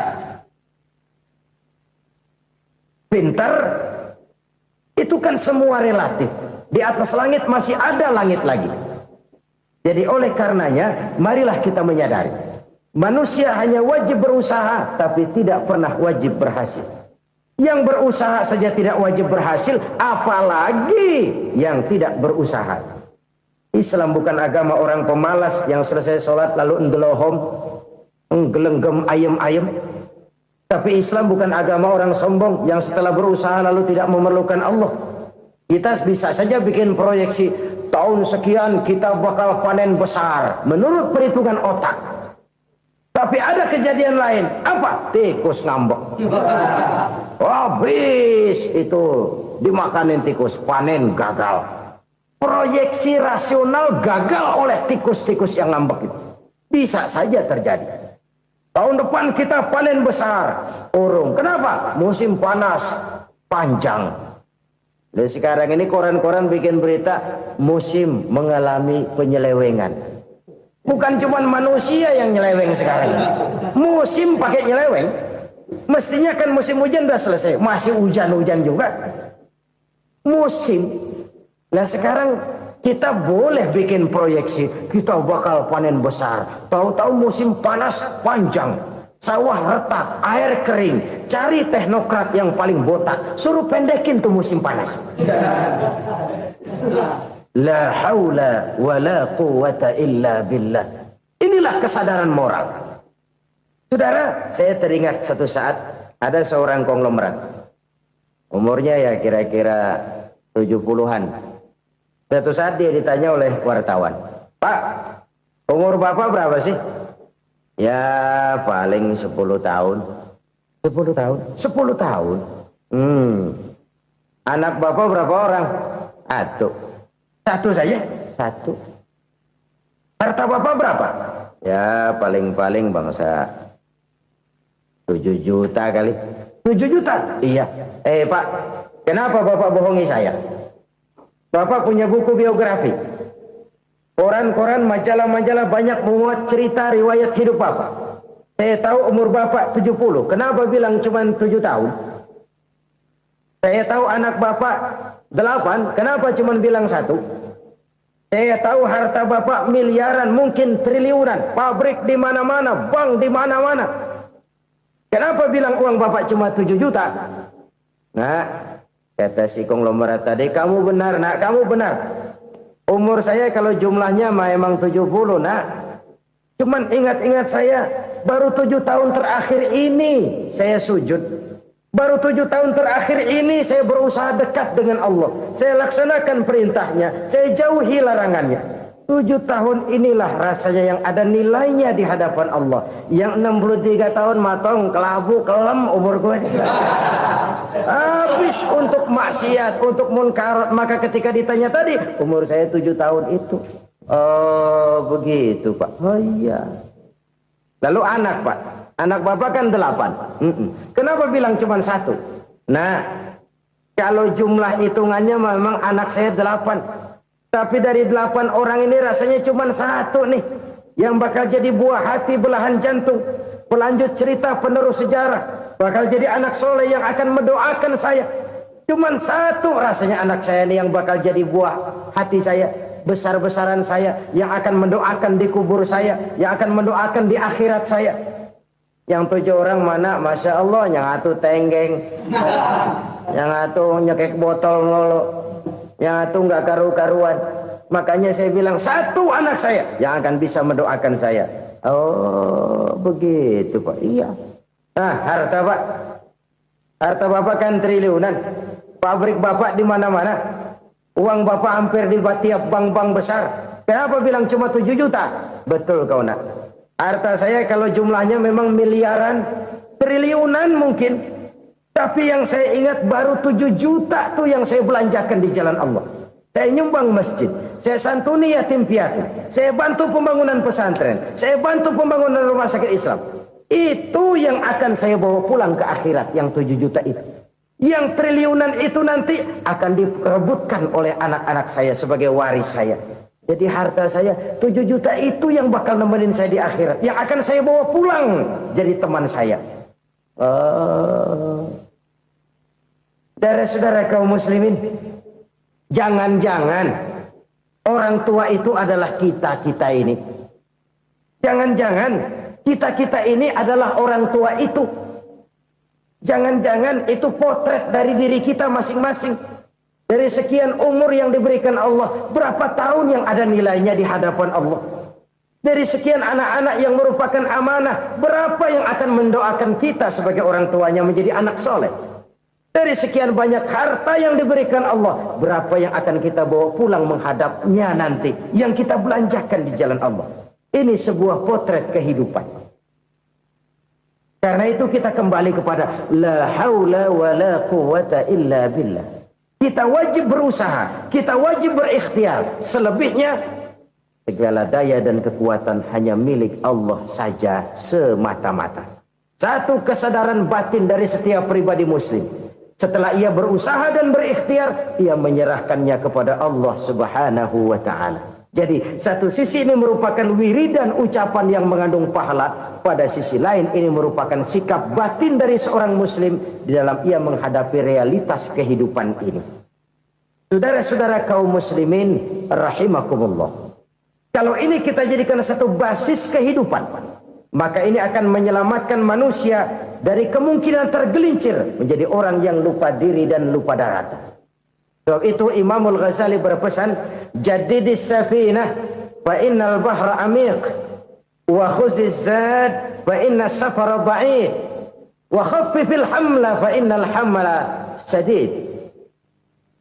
pintar, itu kan semua relatif. Di atas langit masih ada langit lagi. Jadi oleh karenanya, marilah kita menyadari. Manusia hanya wajib berusaha, tapi tidak pernah wajib berhasil. Yang berusaha saja tidak wajib berhasil, apalagi yang tidak berusaha. Islam bukan agama orang pemalas yang selesai sholat lalu ngelohom, nggelenggem ayem-ayem. Tapi Islam bukan agama orang sombong yang setelah berusaha lalu tidak memerlukan Allah. Kita bisa saja bikin proyeksi, tahun sekian kita bakal panen besar menurut perhitungan otak. Tapi ada kejadian lain. Apa? Tikus ngambek. Habis itu dimakanin tikus, panen gagal. Proyeksi rasional gagal oleh tikus-tikus yang ngambek itu. Bisa saja terjadi. Tahun depan kita panen besar, urung. Kenapa? Musim panas panjang. Dan sekarang ini koran-koran bikin berita musim mengalami penyelewengan. Bukan cuma manusia yang nyeleweng sekarang. Musim pakai nyeleweng. Mestinya kan musim hujan udah selesai, masih hujan-hujan juga. Musim. Nah sekarang kita boleh bikin proyeksi, kita bakal panen besar. Tahu-tahu musim panas panjang, sawah retak, air kering. Cari teknokrat yang paling botak, suruh pendekin tuh musim panas. La haula wa la quwata illa billah. Inilah kesadaran moral. Saudara, saya teringat satu saat ada seorang konglomerat. Umurnya ya kira-kira 70-an. Suatu saat dia ditanya oleh wartawan, Pak, umur Bapak berapa sih? Ya paling 10 tahun. 10 tahun? 10 tahun? Anak Bapak berapa orang? Satu saja? Satu. Harta Bapak berapa? Ya paling-paling bangsa 7 juta kali. 7 juta? Iya. Pak, kenapa Bapak bohongi saya? Bapak punya buku biografi. Koran-koran, majalah-majalah banyak memuat cerita riwayat hidup Bapak. Saya tahu umur Bapak 70. Kenapa bilang cuma 7 tahun? Saya tahu anak Bapak 8. Kenapa cuma bilang 1? Saya tahu harta bapak miliaran, mungkin triliunan, pabrik di mana-mana, bank di mana-mana. Kenapa bilang uang bapak cuma 7 juta? Nah, kata si konglomerat tadi, kamu benar nak, kamu benar. Umur saya kalau jumlahnya memang 70 nak. Cuman ingat-ingat saya, baru 7 tahun terakhir ini saya sujud. Baru 7 tahun terakhir ini saya berusaha dekat dengan Allah. Saya laksanakan perintahnya, saya jauhi larangannya. 7 tahun inilah rasanya yang ada nilainya di hadapan Allah. Yang 63 tahun matong, kelabu, kelam umur gue. Habis untuk maksiat, untuk munkarat. Maka ketika ditanya tadi, umur saya 7 tahun itu. Oh begitu Pak. Oh iya. Lalu anak Pak. Anak bapak kan 8. Kenapa bilang cuma 1? Nah, kalau jumlah hitungannya memang anak saya 8. Tapi dari 8 orang ini rasanya cuma 1 nih. Yang bakal jadi buah hati, belahan jantung. Pelanjut cerita, penerus sejarah. Bakal jadi anak soleh yang akan mendoakan saya. Cuma 1 rasanya anak saya ini yang bakal jadi buah hati saya. Besar-besaran saya. Yang akan mendoakan di kubur saya. Yang akan mendoakan di akhirat saya. Yang 7 orang mana, Masya Allah, yang atu tenggeng, yang atu nyekek botol ngolo, yang atu nggak karu-karuan. Makanya saya bilang 1 anak saya yang akan bisa mendoakan saya. Oh begitu Pak. Iya. Nah harta Pak, harta Bapak kan triliunan, pabrik Bapak di mana-mana, uang Bapak hampir di tiap bank-bank besar. Kenapa bilang cuma 7 juta? Betul kau nak. Harta saya kalau jumlahnya memang miliaran, triliunan mungkin. Tapi yang saya ingat baru 7 juta tuh yang saya belanjakan di jalan Allah. Saya nyumbang masjid, saya santuni yatim piatu, saya bantu pembangunan pesantren, saya bantu pembangunan rumah sakit Islam. Itu yang akan saya bawa pulang ke akhirat, yang 7 juta itu. Yang triliunan itu nanti akan diperebutkan oleh anak-anak saya sebagai waris saya. Jadi harta saya 7 juta itu yang bakal nemenin saya di akhirat. Yang akan saya bawa pulang jadi teman saya. Saudara-saudara kaum muslimin, jangan-jangan orang tua itu adalah kita-kita ini. Jangan-jangan kita-kita ini adalah orang tua itu. Jangan-jangan itu potret dari diri kita masing-masing. Dari sekian umur yang diberikan Allah, berapa tahun yang ada nilainya di hadapan Allah? Dari sekian anak-anak yang merupakan amanah, berapa yang akan mendoakan kita sebagai orang tuanya menjadi anak soleh? Dari sekian banyak harta yang diberikan Allah, berapa yang akan kita bawa pulang menghadapnya nanti, yang kita belanjakan di jalan Allah? Ini sebuah potret kehidupan. Karena itu kita kembali kepada la haula wa la quwata illa billah. Kita wajib berusaha, kita wajib berikhtiar. Selebihnya, segala daya dan kekuatan hanya milik Allah saja semata-mata. Satu kesadaran batin dari setiap pribadi muslim. Setelah ia berusaha dan berikhtiar, ia menyerahkannya kepada Allah Subhanahu wa ta'ala. Jadi, satu sisi ini merupakan wiridan ucapan yang mengandung pahala. Pada sisi lain, ini merupakan sikap batin dari seorang muslim di dalam ia menghadapi realitas kehidupan ini. Saudara-saudara kaum muslimin rahimakumullah. Kalau ini kita jadikan satu basis kehidupan, maka ini akan menyelamatkan manusia dari kemungkinan tergelincir menjadi orang yang lupa diri dan lupa darat. Sebab itu Imamul Ghazali berpesan, jadidis safinah fa innal bahra amiq wa khuziz zad fa inna safara ba'id wa khaffifil hamla fa innal hamla sadid.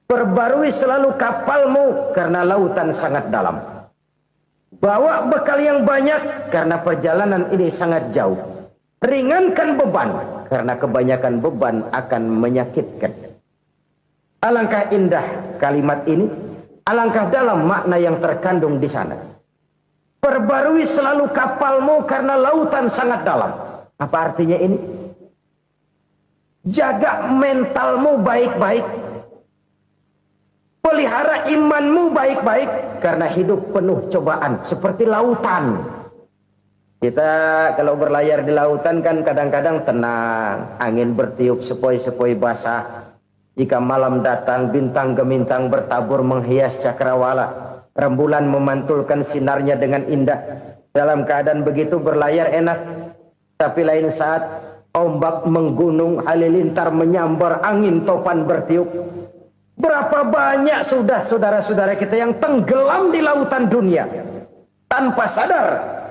Perbarui selalu kapalmu karena lautan sangat dalam. Bawa bekal yang banyak karena perjalanan ini sangat jauh. Ringankan beban karena kebanyakan beban akan menyakitkan. Alangkah indah kalimat ini, alangkah dalam makna yang terkandung di sana. Perbarui selalu kapalmu karena lautan sangat dalam. Apa artinya ini? Jaga mentalmu baik-baik. Pelihara imanmu baik-baik karena hidup penuh cobaan seperti lautan. Kita kalau berlayar di lautan kan kadang-kadang tenang, angin bertiup sepoi-sepoi basah. Jika malam datang bintang gemintang bertabur menghias cakrawala. Rembulan memantulkan sinarnya dengan indah. Dalam keadaan begitu berlayar enak. Tapi lain saat ombak menggunung, halilintar menyambar, angin topan bertiup. Berapa banyak sudah saudara-saudara kita yang tenggelam di lautan dunia tanpa sadar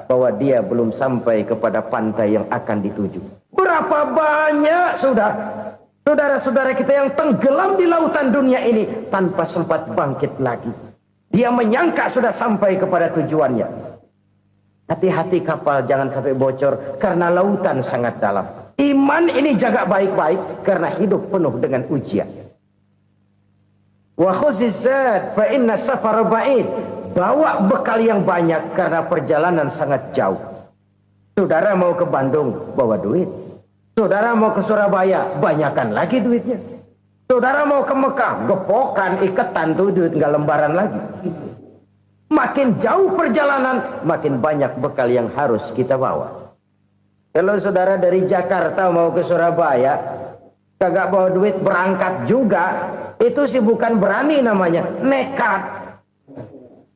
bahwa dia belum sampai kepada pantai yang akan dituju. Berapa banyak sudah saudara-saudara kita yang tenggelam di lautan dunia ini tanpa sempat bangkit lagi. Dia menyangka sudah sampai kepada tujuannya. Hati-hati kapal jangan sampai bocor karena lautan sangat dalam. Iman ini jaga baik-baik karena hidup penuh dengan ujian. Wa khuzizat fa inna safar ba'id. Bawa bekal yang banyak karena perjalanan sangat jauh. Saudara mau ke Bandung, bawa duit. Saudara mau ke Surabaya, banyakan lagi duitnya. Saudara mau ke Mekah, gepokan, iketan tuh duit nggak lembaran lagi. Makin jauh perjalanan, makin banyak bekal yang harus kita bawa. Kalau saudara dari Jakarta mau ke Surabaya, kagak bawa duit berangkat juga, itu sih bukan berani namanya, nekat.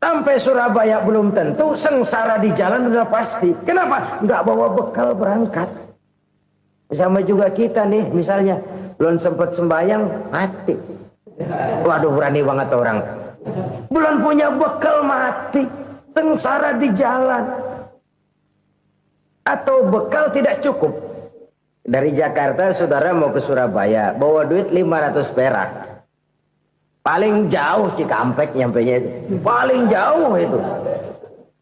Sampai Surabaya belum tentu, sengsara di jalan udah pasti. Kenapa? Nggak bawa bekal berangkat. Sama juga kita nih, misalnya belum sempat sembahyang, mati. Waduh, berani banget orang. Belum punya bekal, mati. Sengsara di jalan. Atau bekal tidak cukup. Dari Jakarta saudara mau ke Surabaya, bawa duit 500 perak. Paling jauh Cikampek nyampenya itu. Paling jauh itu.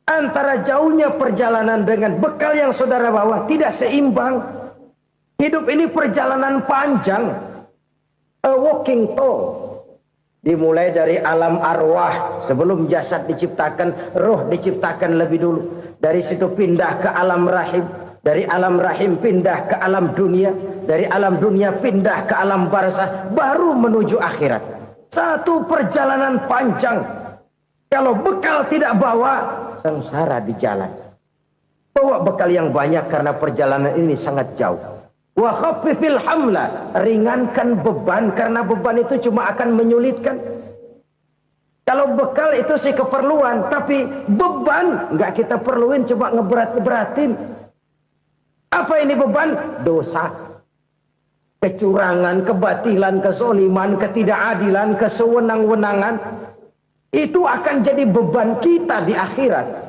Antara jauhnya perjalanan dengan bekal yang saudara bawa tidak seimbang. Hidup ini perjalanan panjang. A walking tour. Dimulai dari alam arwah. Sebelum jasad diciptakan, roh diciptakan lebih dulu. Dari situ pindah ke alam rahim. Dari alam rahim pindah ke alam dunia. Dari alam dunia pindah ke alam barzah. Baru menuju akhirat. Satu perjalanan panjang. Kalau bekal tidak bawa, sengsara di jalan. Bawa bekal yang banyak karena perjalanan ini sangat jauh. Wa khaffifil hamla, ringankan beban karena beban itu cuma akan menyulitkan. Kalau bekal itu sih keperluan, tapi beban nggak kita perluin, coba ngeberat-beratin. Apa ini beban? Dosa, kecurangan, kebatilan, kezoliman, ketidakadilan, kesewenang-wenangan. Itu akan jadi beban kita di akhirat.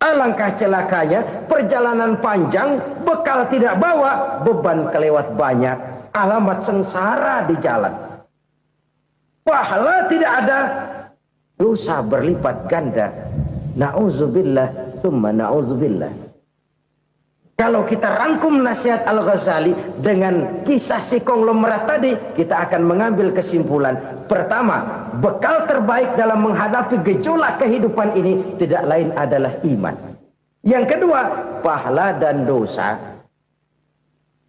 Alangkah celakanya, perjalanan panjang, bekal tidak bawa, beban kelewat banyak, alamat sengsara di jalan. Pahala tidak ada, dosa berlipat ganda. Na'udzubillah, summa na'udzubillah. Kalau kita rangkum nasihat Al-Ghazali dengan kisah si konglomerat tadi, kita akan mengambil kesimpulan. Pertama, bekal terbaik dalam menghadapi gejolak kehidupan ini tidak lain adalah iman. Yang kedua, pahala dan dosa.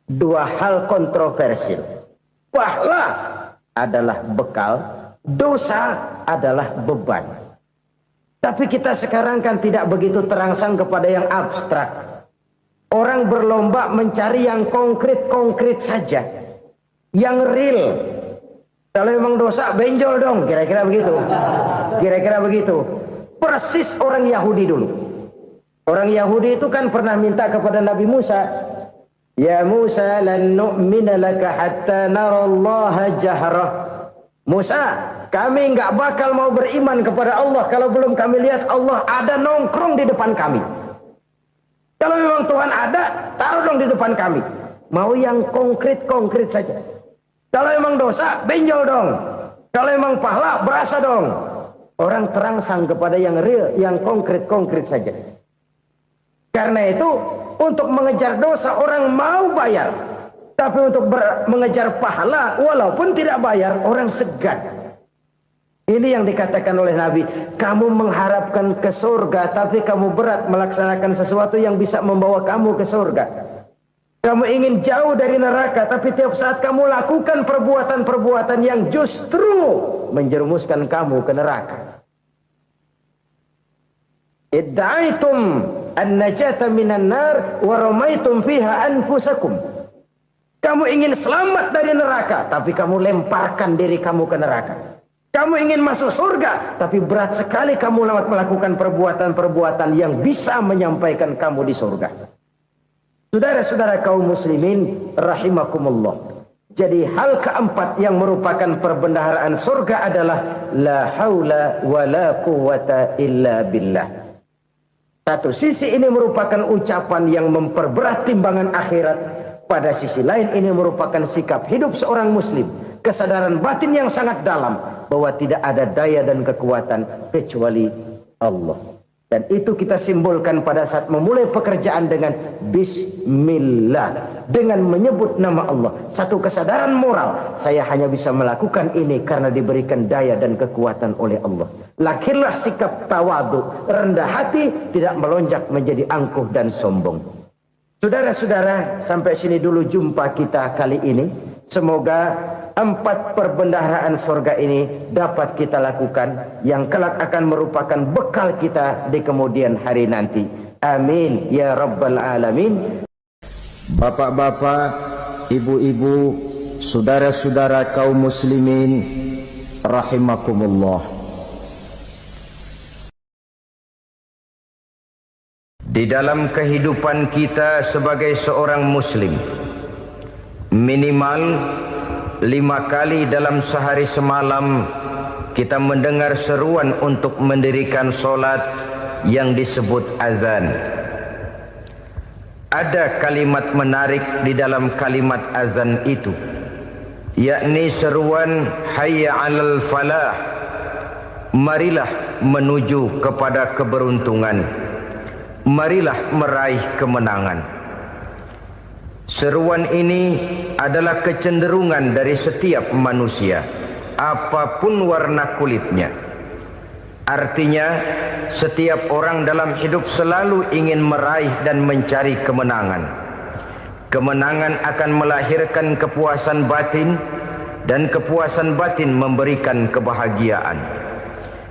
Dua hal kontroversial. Pahala adalah bekal, dosa adalah beban. Tapi kita sekarang kan tidak begitu terangsang kepada yang abstrak. Orang berlomba mencari yang konkret-konkret saja. Yang real. Kalau memang dosa, benjol dong. Kira-kira begitu. Kira-kira begitu. Persis orang Yahudi dulu. Orang Yahudi itu kan pernah minta kepada Nabi Musa. Ya Musa, lan nu'mina laka hatta narallaha jahrah. Musa, kami nggak bakal mau beriman kepada Allah kalau belum kami lihat Allah ada nongkrong di depan kami. Kalau memang Tuhan ada, taruh dong di depan kami. Mau yang konkret-konkret saja. Kalau memang dosa, benjol dong. Kalau memang pahala, berasa dong. Orang terangsang kepada yang real, yang konkret-konkret saja. Karena itu, untuk mengejar dosa, orang mau bayar. Tapi untuk mengejar pahala, walaupun tidak bayar, orang segan. Ini yang dikatakan oleh Nabi, kamu mengharapkan ke surga, tapi kamu berat melaksanakan sesuatu yang bisa membawa kamu ke surga. Kamu ingin jauh dari neraka, tapi tiap saat kamu lakukan perbuatan-perbuatan yang justru menjerumuskan kamu ke neraka. Idda'aitum an-najata minan nar wa ramaitum fiha anfusakum. Kamu ingin selamat dari neraka, tapi kamu lemparkan diri kamu ke neraka. Kamu ingin masuk surga, tapi berat sekali kamu melakukan perbuatan-perbuatan yang bisa menyampaikan kamu di surga. Saudara-saudara kaum muslimin rahimakumullah. Jadi hal keempat yang merupakan perbendaharaan surga adalah la haula wa la quwwata illa billah. Satu sisi ini merupakan ucapan yang memperberat timbangan akhirat. Pada sisi lain ini merupakan sikap hidup seorang muslim. Kesadaran batin yang sangat dalam bahwa tidak ada daya dan kekuatan kecuali Allah. Dan itu kita simbolkan pada saat memulai pekerjaan dengan bismillah, dengan menyebut nama Allah. Satu kesadaran moral, saya hanya bisa melakukan ini karena diberikan daya dan kekuatan oleh Allah. Lahirlah sikap tawadu, rendah hati, tidak melonjak menjadi angkuh dan sombong. Saudara-saudara, sampai sini dulu jumpa kita kali ini. Semoga 4 perbendaharaan surga ini dapat kita lakukan, yang kelak akan merupakan bekal kita di kemudian hari nanti. Amin ya rabbal alamin. Bapak-bapak, ibu-ibu, saudara-saudara kaum muslimin rahimakumullah. Di dalam kehidupan kita sebagai seorang muslim, minimal 5 kali dalam sehari semalam kita mendengar seruan untuk mendirikan solat yang disebut azan. Ada kalimat menarik di dalam kalimat azan itu, yakni seruan hayya 'alal falah, marilah menuju kepada keberuntungan, marilah meraih kemenangan. Seruan ini adalah kecenderungan dari setiap manusia, apapun warna kulitnya. Artinya, setiap orang dalam hidup selalu ingin meraih dan mencari kemenangan. Kemenangan akan melahirkan kepuasan batin, dan kepuasan batin memberikan kebahagiaan.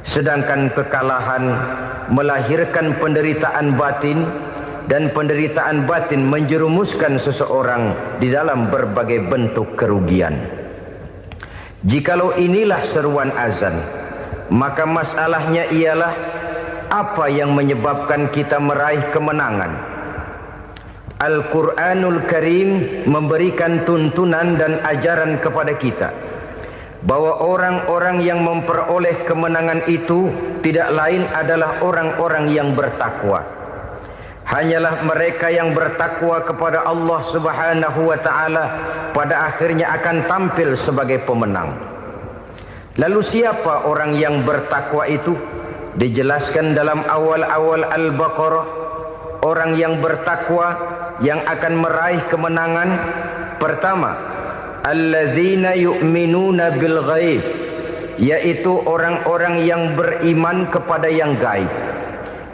Sedangkan kekalahan melahirkan penderitaan batin, dan penderitaan batin menjerumuskan seseorang di dalam berbagai bentuk kerugian. Jikalau inilah seruan azan, maka masalahnya ialah apa yang menyebabkan kita meraih kemenangan. Al-Quranul Karim memberikan tuntunan dan ajaran kepada kita bahwa orang-orang yang memperoleh kemenangan itu tidak lain adalah orang-orang yang bertakwa. Hanyalah mereka yang bertakwa kepada Allah Subhanahu wa ta'ala pada akhirnya akan tampil sebagai pemenang. Lalu siapa orang yang bertakwa itu? Dijelaskan dalam awal-awal Al-Baqarah, orang yang bertakwa yang akan meraih kemenangan. Pertama, allazina yu'minuna bil ghaib, yaitu orang-orang yang beriman kepada yang gaib.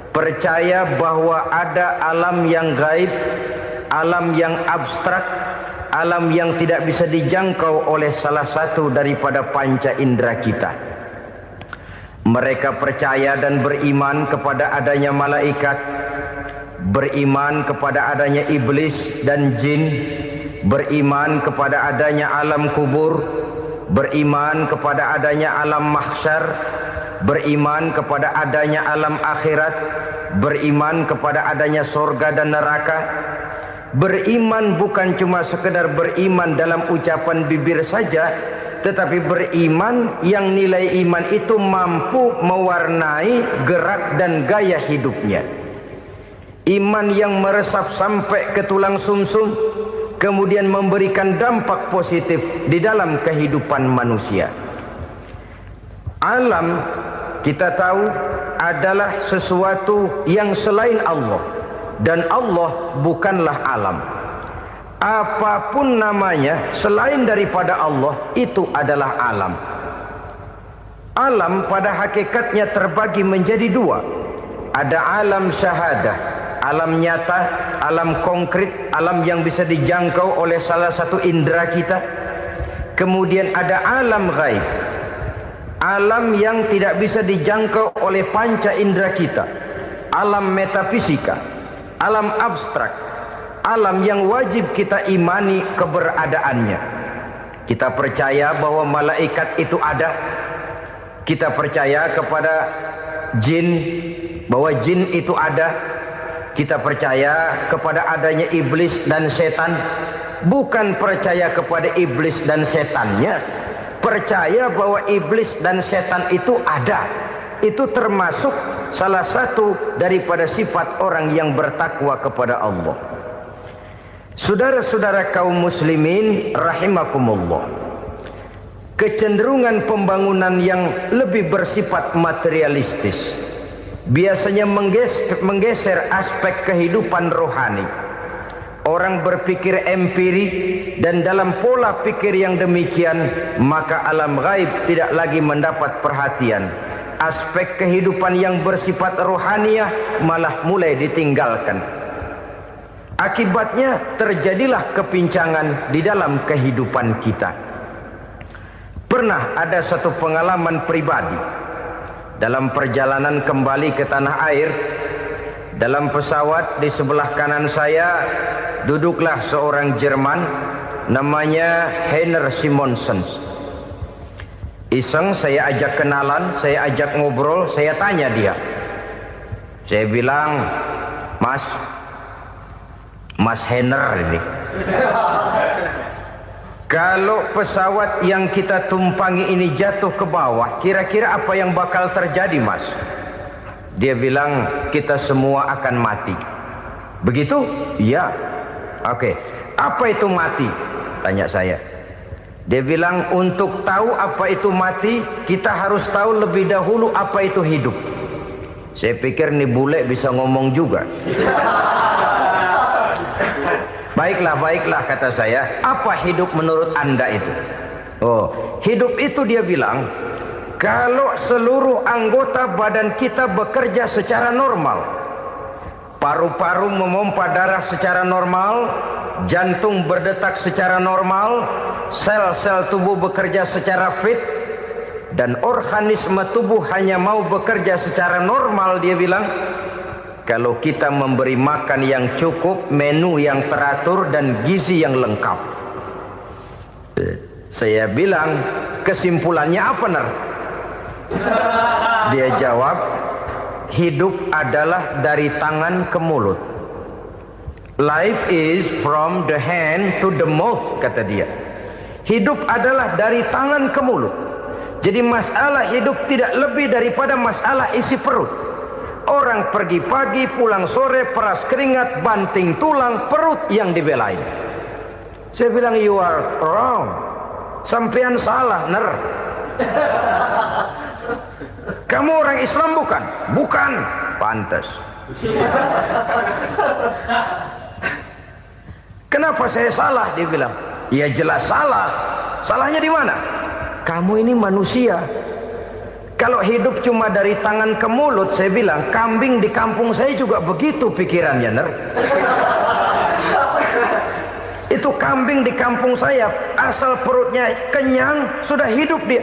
Percaya bahwa ada alam yang gaib, alam yang abstrak, alam yang tidak bisa dijangkau oleh salah satu daripada panca indera kita. Mereka percaya dan beriman kepada adanya malaikat, beriman kepada adanya iblis dan jin, beriman kepada adanya alam kubur, beriman kepada adanya alam mahsyar, beriman kepada adanya alam akhirat, beriman kepada adanya surga dan neraka. Beriman bukan cuma sekedar beriman dalam ucapan bibir saja, tetapi beriman yang nilai iman itu mampu mewarnai gerak dan gaya hidupnya. Iman yang meresap sampai ke tulang sumsum, kemudian memberikan dampak positif di dalam kehidupan manusia. Alam, kita tahu, adalah sesuatu yang selain Allah, dan Allah bukanlah alam. Apapun namanya selain daripada Allah, itu adalah alam. Alam pada hakikatnya terbagi menjadi 2. Ada alam syahadah, alam nyata, alam konkret, alam yang bisa dijangkau oleh salah satu indera kita. Kemudian ada alam ghaib, alam yang tidak bisa dijangkau oleh panca indera kita, alam metafisika, alam abstrak, alam yang wajib kita imani keberadaannya. Kita percaya bahwa malaikat itu ada, Kita percaya kepada jin, bahwa jin itu ada. Kita percaya kepada adanya iblis dan setan. Bukan percaya kepada iblis dan setannya, percaya bahwa iblis dan setan itu ada. Itu termasuk salah satu daripada sifat orang yang bertakwa kepada Allah. Saudara-saudara kaum muslimin rahimakumullah, kecenderungan pembangunan yang lebih bersifat materialistis biasanya menggeser aspek kehidupan rohani. Orang berpikir empiri, dan dalam pola pikir yang demikian maka alam gaib tidak lagi mendapat perhatian. Aspek kehidupan yang bersifat rohaniah malah mulai ditinggalkan. Akibatnya terjadilah kepincangan di dalam kehidupan kita. Pernah ada satu pengalaman pribadi dalam perjalanan kembali ke tanah air. Dalam pesawat di sebelah kanan saya duduklah seorang Jerman namanya Heiner Simonsen. Iseng saya ajak kenalan, saya ajak ngobrol, saya tanya dia. Saya bilang, Mas Heiner ini, kalau pesawat yang kita tumpangi ini jatuh ke bawah, kira-kira apa yang bakal terjadi, Mas? Dia bilang, kita semua akan mati. Begitu? Iya. Oke. Apa itu mati? Tanya saya. Dia bilang, untuk tahu apa itu mati, kita harus tahu lebih dahulu apa itu hidup. Saya pikir nih bule bisa ngomong juga. Baiklah kata saya. Apa hidup menurut Anda itu? Oh, hidup itu dia bilang, kalau seluruh anggota badan kita bekerja secara normal, paru-paru memompa darah secara normal, jantung berdetak secara normal, sel-sel tubuh bekerja secara fit, dan organisme tubuh hanya mau bekerja secara normal, dia bilang, kalau kita memberi makan yang cukup, menu yang teratur, dan gizi yang lengkap. Saya bilang, kesimpulannya apa, Ner? Dia jawab, hidup adalah dari tangan ke mulut. Life is from the hand to the mouth, kata dia. Hidup adalah dari tangan ke mulut. Jadi masalah hidup tidak lebih daripada masalah isi perut. Orang pergi pagi, pulang sore, peras keringat, banting tulang, perut yang dibelain. Saya bilang, you are wrong. Sampean salah, Ner. Kamu orang Islam bukan? Bukan. Pantas. Kenapa saya salah? Dia bilang, ya jelas salah. Salahnya di mana? Kamu ini manusia. Kalau hidup cuma dari tangan ke mulut, saya bilang, kambing di kampung saya juga begitu pikirannya, Ner. Itu kambing di kampung saya, asal perutnya kenyang, sudah hidup dia.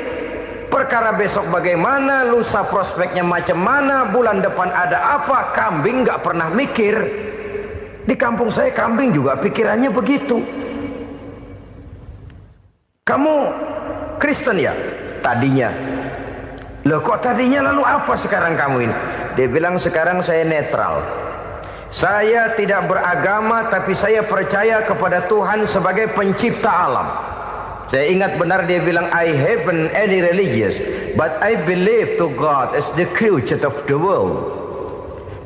Perkara besok bagaimana, lusa prospeknya macam mana, bulan depan ada apa, kambing nggak pernah mikir. Di kampung saya kambing juga pikirannya begitu. Kamu Kristen ya? Tadinya. Loh kok tadinya, lalu apa sekarang kamu ini? Dia bilang, sekarang saya netral. Saya tidak beragama, tapi saya percaya kepada Tuhan sebagai pencipta alam. Saya ingat benar dia bilang, I haven't any religious, but I believe to God as the creator of the world.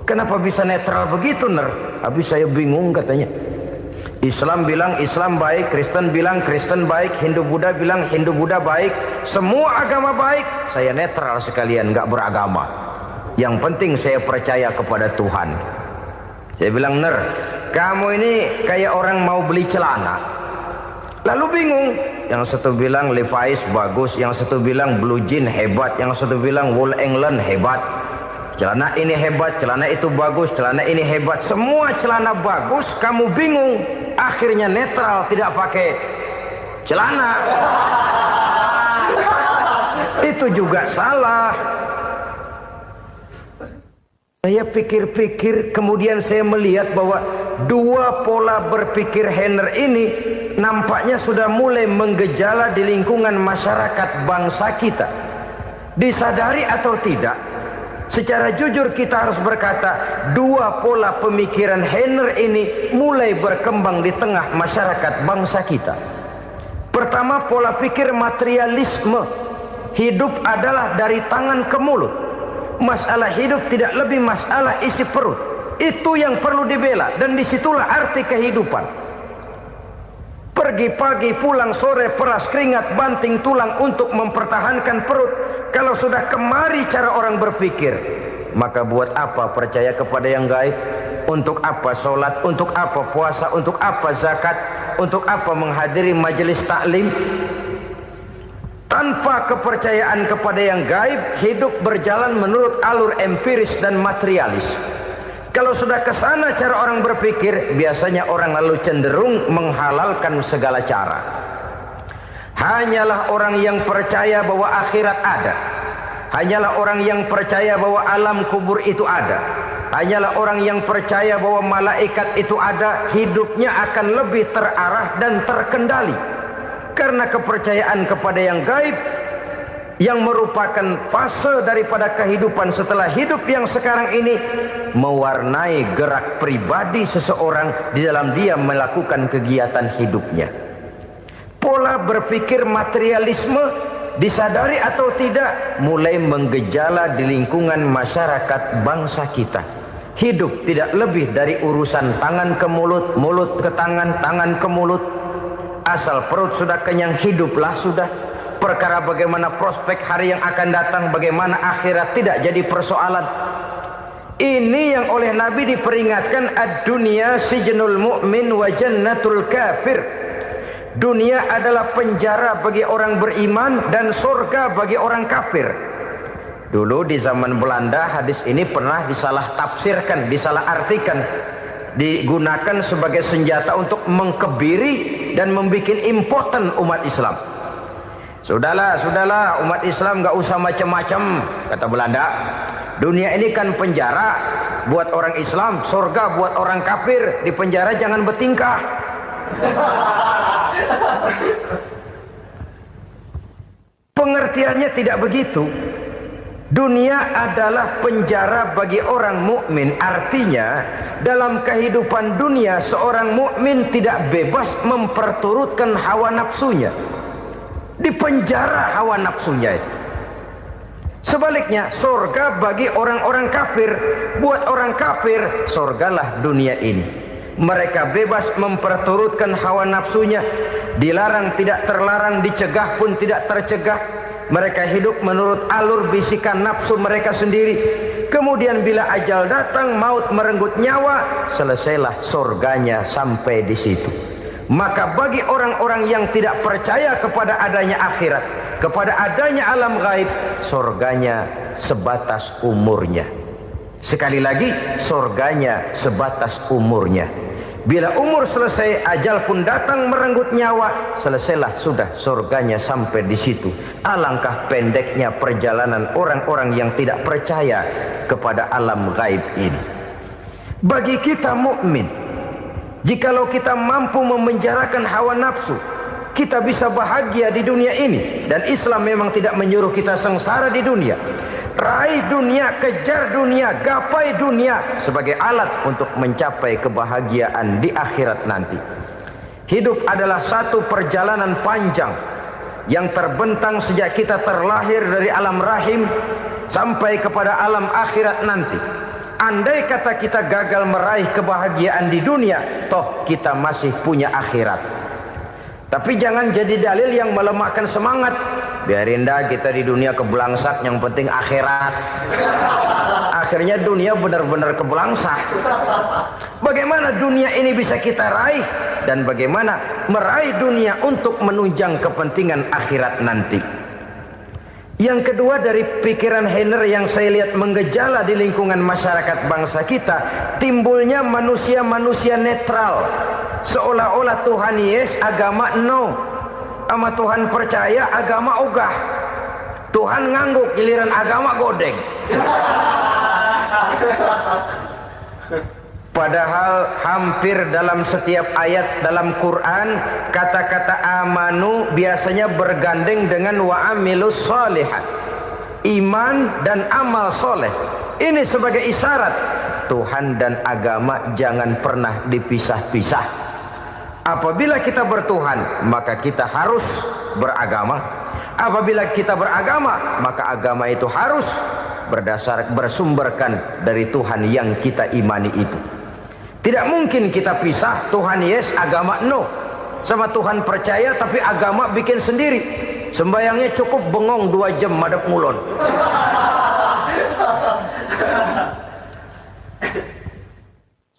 Kenapa bisa netral begitu, Ner? Habis saya bingung katanya. Islam bilang Islam baik, Kristen bilang Kristen baik, Hindu Buddha bilang Hindu Buddha baik, semua agama baik. Saya netral sekalian, nggak beragama. Yang penting saya percaya kepada Tuhan. Saya bilang, Ner, kamu ini kayak orang mau beli celana. Lalu bingung, yang satu bilang Levi's bagus, yang satu bilang Blue Jean hebat, yang satu bilang Wool England hebat. Celana ini hebat, celana itu bagus, celana ini hebat. Semua celana bagus, kamu bingung. Akhirnya netral, tidak pakai celana. Itu juga salah. Saya pikir-pikir, kemudian saya melihat bahwa dua pola berpikir Heiner ini nampaknya sudah mulai menggejala di lingkungan masyarakat bangsa kita. Disadari atau tidak, secara jujur kita harus berkata, dua pola pemikiran Heiner ini mulai berkembang di tengah masyarakat bangsa kita. Pertama, pola pikir materialisme. Hidup adalah dari tangan ke mulut. Masalah hidup tidak lebih masalah isi perut. Itu yang perlu dibela, dan disitulah arti kehidupan. Pergi pagi, pulang sore, peras keringat, banting tulang untuk mempertahankan perut. Kalau sudah kemari cara orang berpikir, maka buat apa percaya kepada yang gaib? Untuk apa sholat? Untuk apa puasa? Untuk apa zakat? Untuk apa menghadiri majelis taklim? Tanpa kepercayaan kepada yang gaib, hidup berjalan menurut alur empiris dan materialis. Kalau sudah ke sana cara orang berpikir, biasanya orang lalu cenderung menghalalkan segala cara. Hanyalah orang yang percaya bahwa akhirat ada. Hanyalah orang yang percaya bahwa alam kubur itu ada. Hanyalah orang yang percaya bahwa malaikat itu ada, hidupnya akan lebih terarah dan terkendali. Karena kepercayaan kepada yang gaib, yang merupakan fase daripada kehidupan setelah hidup yang sekarang ini, mewarnai gerak pribadi seseorang di dalam dia melakukan kegiatan hidupnya. Pola berpikir materialisme, disadari atau tidak, mulai menggejala di lingkungan masyarakat bangsa kita. Hidup tidak lebih dari urusan tangan ke mulut, mulut ke tangan, tangan ke mulut. Asal perut sudah kenyang, hiduplah sudah. Perkara bagaimana prospek hari yang akan datang, bagaimana akhirat tidak jadi persoalan. Ini yang oleh Nabi diperingatkan, ad-dunya sijnul mu'min wa jannatul kafir. Dunia adalah penjara bagi orang beriman dan surga bagi orang kafir. Dulu di zaman Belanda hadis ini pernah disalah tafsirkan, disalah artikan, digunakan sebagai senjata untuk mengkebiri dan membuat impoten umat Islam. Sudahlah umat Islam gak usah macam-macam, kata Belanda. Dunia ini kan penjara buat orang Islam, surga buat orang kafir. Di penjara jangan bertingkah. Pengertiannya tidak begitu. Dunia adalah penjara bagi orang mukmin. Artinya dalam kehidupan dunia seorang mukmin tidak bebas memperturutkan hawa nafsunya. Di penjara hawa nafsunya itu. Sebaliknya, surga bagi orang-orang kafir. Buat orang kafir, surgalah dunia ini. Mereka bebas memperturutkan hawa nafsunya. Dilarang tidak terlarang, dicegah pun tidak tercegah. Mereka hidup menurut alur bisikan nafsu mereka sendiri. Kemudian bila ajal datang, maut merenggut nyawa, selesailah surganya sampai di situ. Maka bagi orang-orang yang tidak percaya kepada adanya akhirat, kepada adanya alam gaib, surganya sebatas umurnya. Sekali lagi, surganya sebatas umurnya. Bila umur selesai, ajal pun datang merenggut nyawa, selesailah sudah surganya sampai di situ. Alangkah pendeknya perjalanan orang-orang yang tidak percaya kepada alam gaib ini. Bagi kita mukmin, jikalau kita mampu memenjarakan hawa nafsu, kita bisa bahagia di dunia ini. Dan Islam memang tidak menyuruh kita sengsara di dunia. Raih dunia, kejar dunia, gapai dunia sebagai alat untuk mencapai kebahagiaan di akhirat nanti. Hidup adalah satu perjalanan panjang yang terbentang sejak kita terlahir dari alam rahim sampai kepada alam akhirat nanti. Andai kata kita gagal meraih kebahagiaan di dunia, toh kita masih punya akhirat. Tapi jangan jadi dalil yang melemahkan semangat. Biarin dah kita di dunia kebelangsak, yang penting akhirat. Akhirnya dunia benar-benar kebelangsak. Bagaimana dunia ini bisa kita raih, dan bagaimana meraih dunia untuk menunjang kepentingan akhirat nanti. Yang kedua, dari pikiran Heiner yang saya lihat menggejala di lingkungan masyarakat bangsa kita, timbulnya manusia-manusia netral. Seolah-olah Tuhan yes, agama no. Sama Tuhan percaya, agama ogah. Tuhan ngangguk, giliran agama godeng. Padahal hampir dalam setiap ayat dalam Quran, kata-kata amanu biasanya bergandeng dengan wa amilus shalihat. iman dan amal soleh. Ini sebagai isyarat Tuhan dan agama jangan pernah dipisah-pisah. Apabila kita bertuhan, maka kita harus beragama. Apabila kita beragama, maka agama itu harus bersumberkan dari Tuhan yang kita imani itu. Tidak mungkin kita pisah, Tuhan yes, agama no. Sama Tuhan percaya tapi agama bikin sendiri. Sembayangnya cukup bengong 2 jam madep ngulon.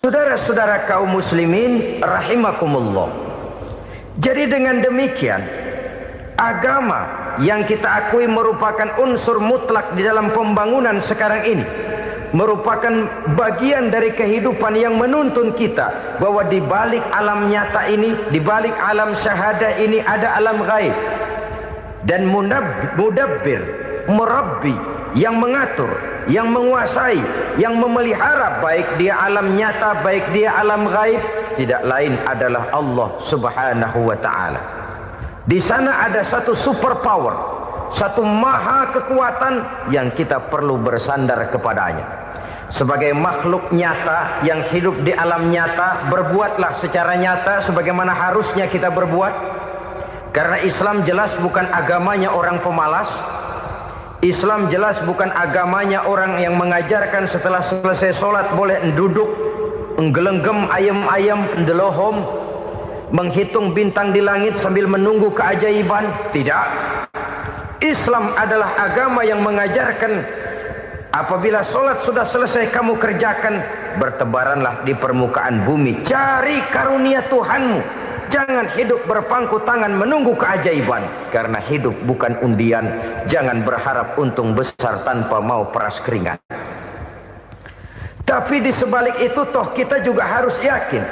Saudara-saudara kaum muslimin rahimakumullah. Jadi dengan demikian, agama yang kita akui merupakan unsur mutlak di dalam pembangunan sekarang ini, merupakan bagian dari kehidupan yang menuntun kita bahwa di balik alam nyata ini, di balik alam syahadah ini ada alam gaib. Dan mudabbir, murabbi, yang mengatur, yang menguasai, yang memelihara baik dia alam nyata, baik dia alam gaib, tidak lain adalah Allah Subhanahu wa ta'ala. Di sana ada satu super power, satu maha kekuatan yang kita perlu bersandar kepadanya. Sebagai makhluk nyata yang hidup di alam nyata, berbuatlah secara nyata sebagaimana harusnya kita berbuat. Karena Islam jelas bukan agamanya orang pemalas. Islam jelas bukan agamanya orang yang mengajarkan setelah selesai sholat boleh duduk, nggelenggem ayam-ayam, ndelohom, menghitung bintang di langit sambil menunggu keajaiban. Tidak. Islam adalah agama yang mengajarkan apabila sholat sudah selesai kamu kerjakan, bertebaranlah di permukaan bumi, cari karunia Tuhanmu. Jangan hidup berpangku tangan menunggu keajaiban. Karena hidup bukan undian. Jangan berharap untung besar tanpa mau peras keringat. Tapi di sebalik itu toh kita juga harus yakin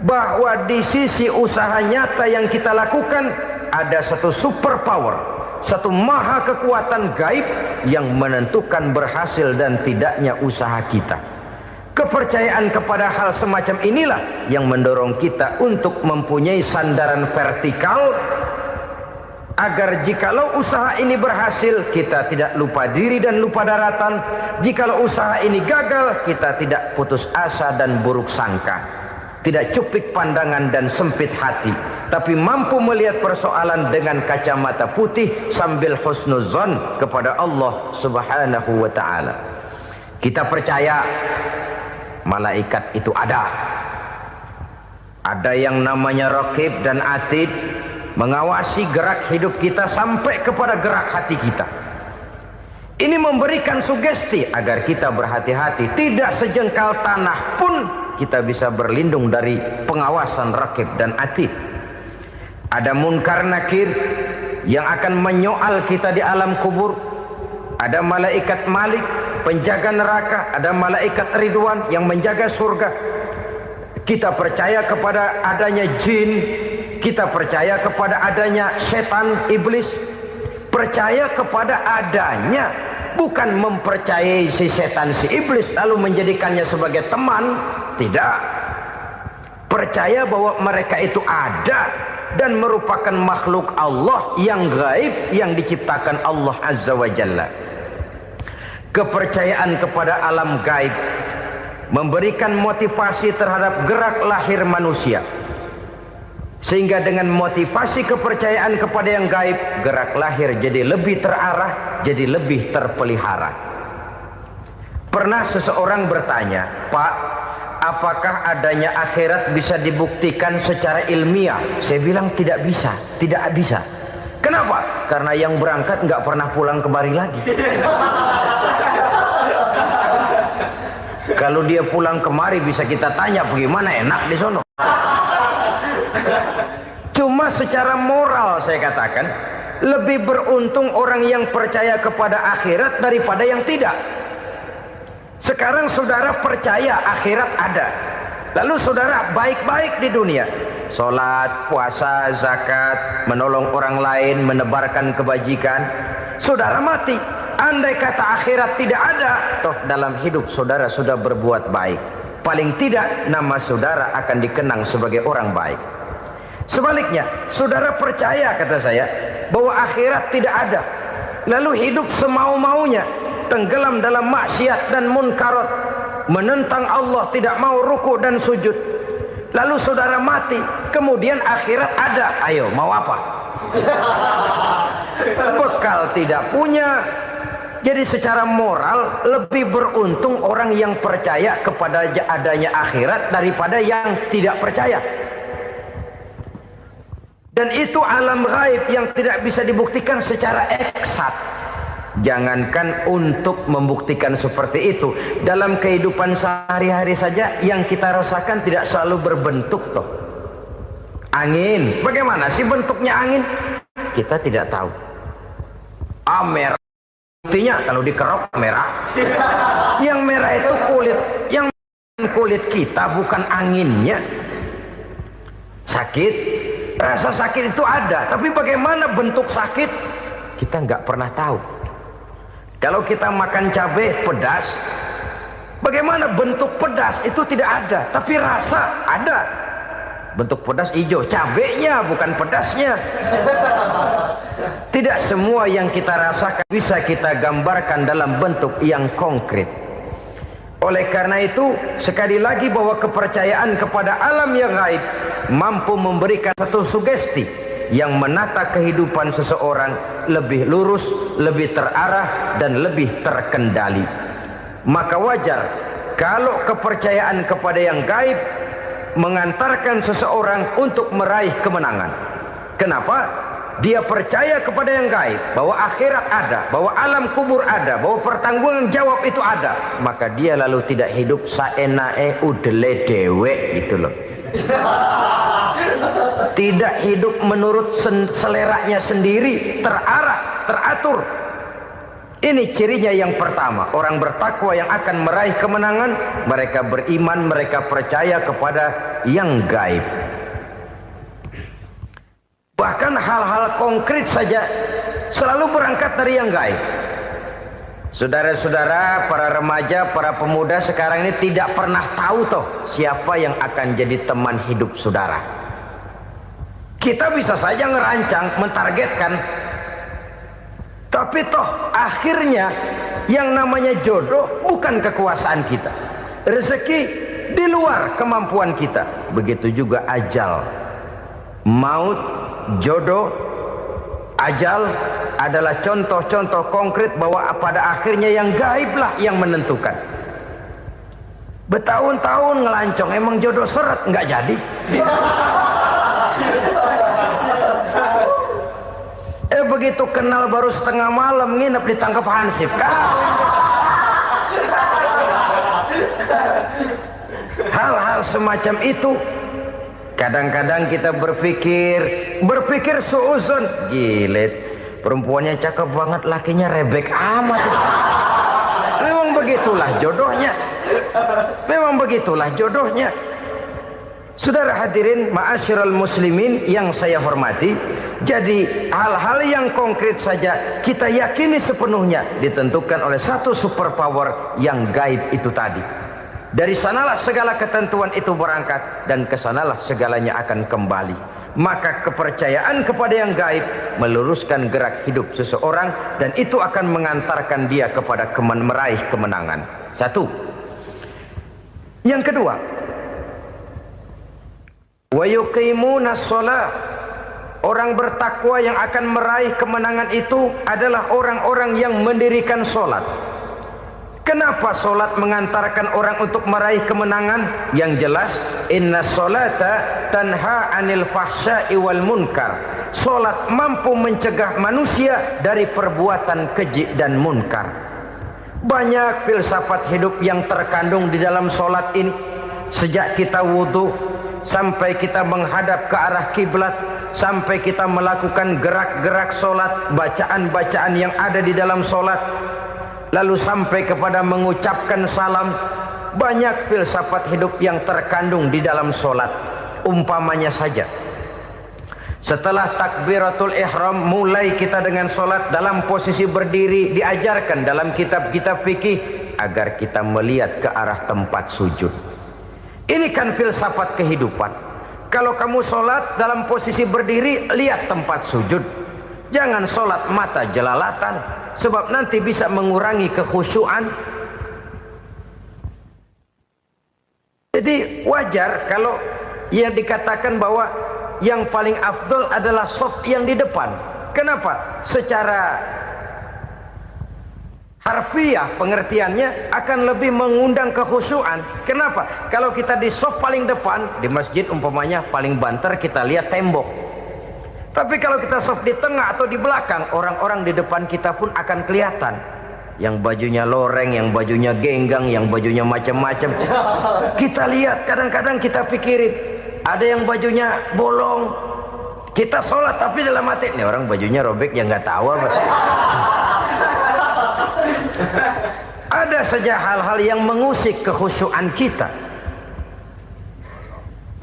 bahwa di sisi usaha nyata yang kita lakukan ada satu super power, satu maha kekuatan gaib yang menentukan berhasil dan tidaknya usaha kita. Kepercayaan kepada hal semacam inilah yang mendorong kita untuk mempunyai sandaran vertikal, agar jikalau usaha ini berhasil kita tidak lupa diri dan lupa daratan. Jikalau usaha ini gagal kita tidak putus asa dan buruk sangka, tidak cupik pandangan dan sempit hati, tapi mampu melihat persoalan dengan kacamata putih sambil husnuzon kepada Allah Subhanahu wa ta'ala. Kita percaya malaikat itu ada. Ada yang namanya raqib dan atid, mengawasi gerak hidup kita sampai kepada gerak hati kita. Ini memberikan sugesti agar kita berhati-hati. Tidak sejengkal tanah pun kita bisa berlindung dari pengawasan raqib dan atid. Ada munkar nakir yang akan menyoal kita di alam kubur. Ada malaikat Malik, penjaga neraka. Ada malaikat Ridwan yang menjaga surga. Kita percaya kepada adanya jin, kita percaya kepada adanya setan, iblis. Percaya kepada adanya, bukan mempercayai si setan, si iblis lalu menjadikannya sebagai teman. Tidak. Percaya bahwa mereka itu ada dan merupakan makhluk Allah yang gaib, yang diciptakan Allah Azza wa Jalla. Kepercayaan kepada alam gaib memberikan motivasi terhadap gerak lahir manusia, sehingga dengan motivasi kepercayaan kepada yang gaib, gerak lahir jadi lebih terarah, jadi lebih terpelihara. Pernah seseorang bertanya, "Pak, apakah adanya akhirat bisa dibuktikan secara ilmiah?" Saya bilang tidak bisa, tidak bisa. Kenapa? Karena yang berangkat nggak pernah pulang kemari lagi. Kalau dia pulang kemari bisa kita tanya bagaimana enak di sono. Cuma secara moral saya katakan, lebih beruntung orang yang percaya kepada akhirat daripada yang tidak. Sekarang saudara percaya akhirat ada, lalu saudara baik-baik di dunia, sholat, puasa, zakat, menolong orang lain, menebarkan kebajikan. Saudara mati, andai kata akhirat tidak ada, toh dalam hidup saudara sudah berbuat baik. Paling tidak nama saudara akan dikenang sebagai orang baik. Sebaliknya, saudara percaya, kata saya, bahwa akhirat tidak ada, lalu hidup semau-maunya, tenggelam dalam maksiat dan munkarat, menentang Allah, tidak mau ruku dan sujud, lalu saudara mati, kemudian akhirat ada, ayo mau apa? Bekal tidak punya. Jadi secara moral lebih beruntung orang yang percaya kepada adanya akhirat daripada yang tidak percaya. Dan itu alam gaib yang tidak bisa dibuktikan secara eksat. Jangankan untuk membuktikan seperti itu, dalam kehidupan sehari-hari saja yang kita rasakan tidak selalu berbentuk toh. Angin, bagaimana sih bentuknya angin? Kita tidak tahu. Merah, buktinya kalau dikerok merah. Yang merah itu kulit, yang kulit kita bukan anginnya. Sakit, rasa sakit itu ada, tapi bagaimana bentuk sakit? Kita nggak pernah tahu. Kalau kita makan cabai pedas, bagaimana bentuk pedas itu tidak ada, tapi rasa ada. Bentuk pedas hijau, cabainya bukan pedasnya. Tidak semua yang kita rasakan bisa kita gambarkan dalam bentuk yang konkret. Oleh karena itu, sekali lagi bahwa kepercayaan kepada alam yang gaib mampu memberikan satu sugesti yang menata kehidupan seseorang lebih lurus, lebih terarah, dan lebih terkendali. Maka wajar kalau kepercayaan kepada yang gaib mengantarkan seseorang untuk meraih kemenangan. Kenapa? Dia percaya kepada yang gaib, bahwa akhirat ada, bahwa alam kubur ada, bahwa pertanggungan jawab itu ada. Maka dia lalu tidak hidup saenae udele dewe gitu loh. Tidak hidup menurut seleranya sendiri, terarah, teratur. Ini cirinya yang pertama. Orang bertakwa yang akan meraih kemenangan, mereka beriman, mereka percaya kepada yang gaib. Bahkan hal-hal konkret saja selalu berangkat dari yang gaib. Saudara-saudara, para remaja, para pemuda sekarang ini tidak pernah tahu toh siapa yang akan jadi teman hidup saudara. Kita bisa saja ngerancang, mentargetkan, tapi toh akhirnya yang namanya jodoh bukan kekuasaan kita. Rezeki di luar kemampuan kita. Begitu juga ajal. Maut, jodoh, ajal adalah contoh-contoh konkret bahwa pada akhirnya yang gaiblah yang menentukan. Bertahun-tahun ngelancong, emang jodoh seret, nggak jadi. Begitu kenal baru setengah malam nginep ditangkap hansip kan. Hal-hal semacam itu kadang-kadang kita berpikir suuzon, gilet, perempuannya cakep banget, lakinya rebek amat. Memang begitulah jodohnya. Memang begitulah jodohnya. Saudara hadirin ma'asyiral muslimin yang saya hormati, jadi hal-hal yang konkret saja kita yakini sepenuhnya ditentukan oleh satu superpower yang gaib itu tadi. Dari sanalah segala ketentuan itu berangkat dan kesanalah segalanya akan kembali. Maka kepercayaan kepada yang gaib meluruskan gerak hidup seseorang dan itu akan mengantarkan dia kepada meraih kemenangan. Satu. Yang kedua, wa yuqimuna shalah. Orang bertakwa yang akan meraih kemenangan itu adalah orang-orang yang mendirikan sholat. Kenapa sholat mengantarkan orang untuk meraih kemenangan? Yang jelas, inna sholata tanha anil fahsya'i wal munkar. Sholat mampu mencegah manusia dari perbuatan keji dan munkar. Banyak filsafat hidup yang terkandung di dalam sholat ini. Sejak kita wudhu sampai kita menghadap ke arah kiblat, sampai kita melakukan gerak-gerak sholat, bacaan-bacaan yang ada di dalam sholat, lalu sampai kepada mengucapkan salam. Banyak filsafat hidup yang terkandung di dalam sholat. Umpamanya saja, setelah takbiratul ihram mulai kita dengan sholat dalam posisi berdiri, diajarkan dalam kitab-kitab fikih agar kita melihat ke arah tempat sujud. Ini kan filsafat kehidupan. Kalau kamu sholat dalam posisi berdiri, lihat tempat sujud. Jangan sholat mata jelalatan, sebab nanti bisa mengurangi kekhusyuan. Jadi wajar kalau ia dikatakan bahwa yang paling afdol adalah shaf yang di depan. Kenapa? Secara harfiah pengertiannya akan lebih mengundang kekhusyuan. Kenapa? Kalau kita di shaf paling depan di masjid umpamanya paling banter, kita lihat tembok. Tapi kalau kita shaf di tengah atau di belakang, orang-orang di depan kita pun akan kelihatan. Yang bajunya loreng, yang bajunya genggang, yang bajunya macam-macam. Kita lihat, kadang-kadang kita pikirin, ada yang bajunya bolong. Kita sholat tapi dalam hati, nih orang bajunya robek yang nggak tahu apa. Ada saja hal-hal yang mengusik kekhusyuan kita.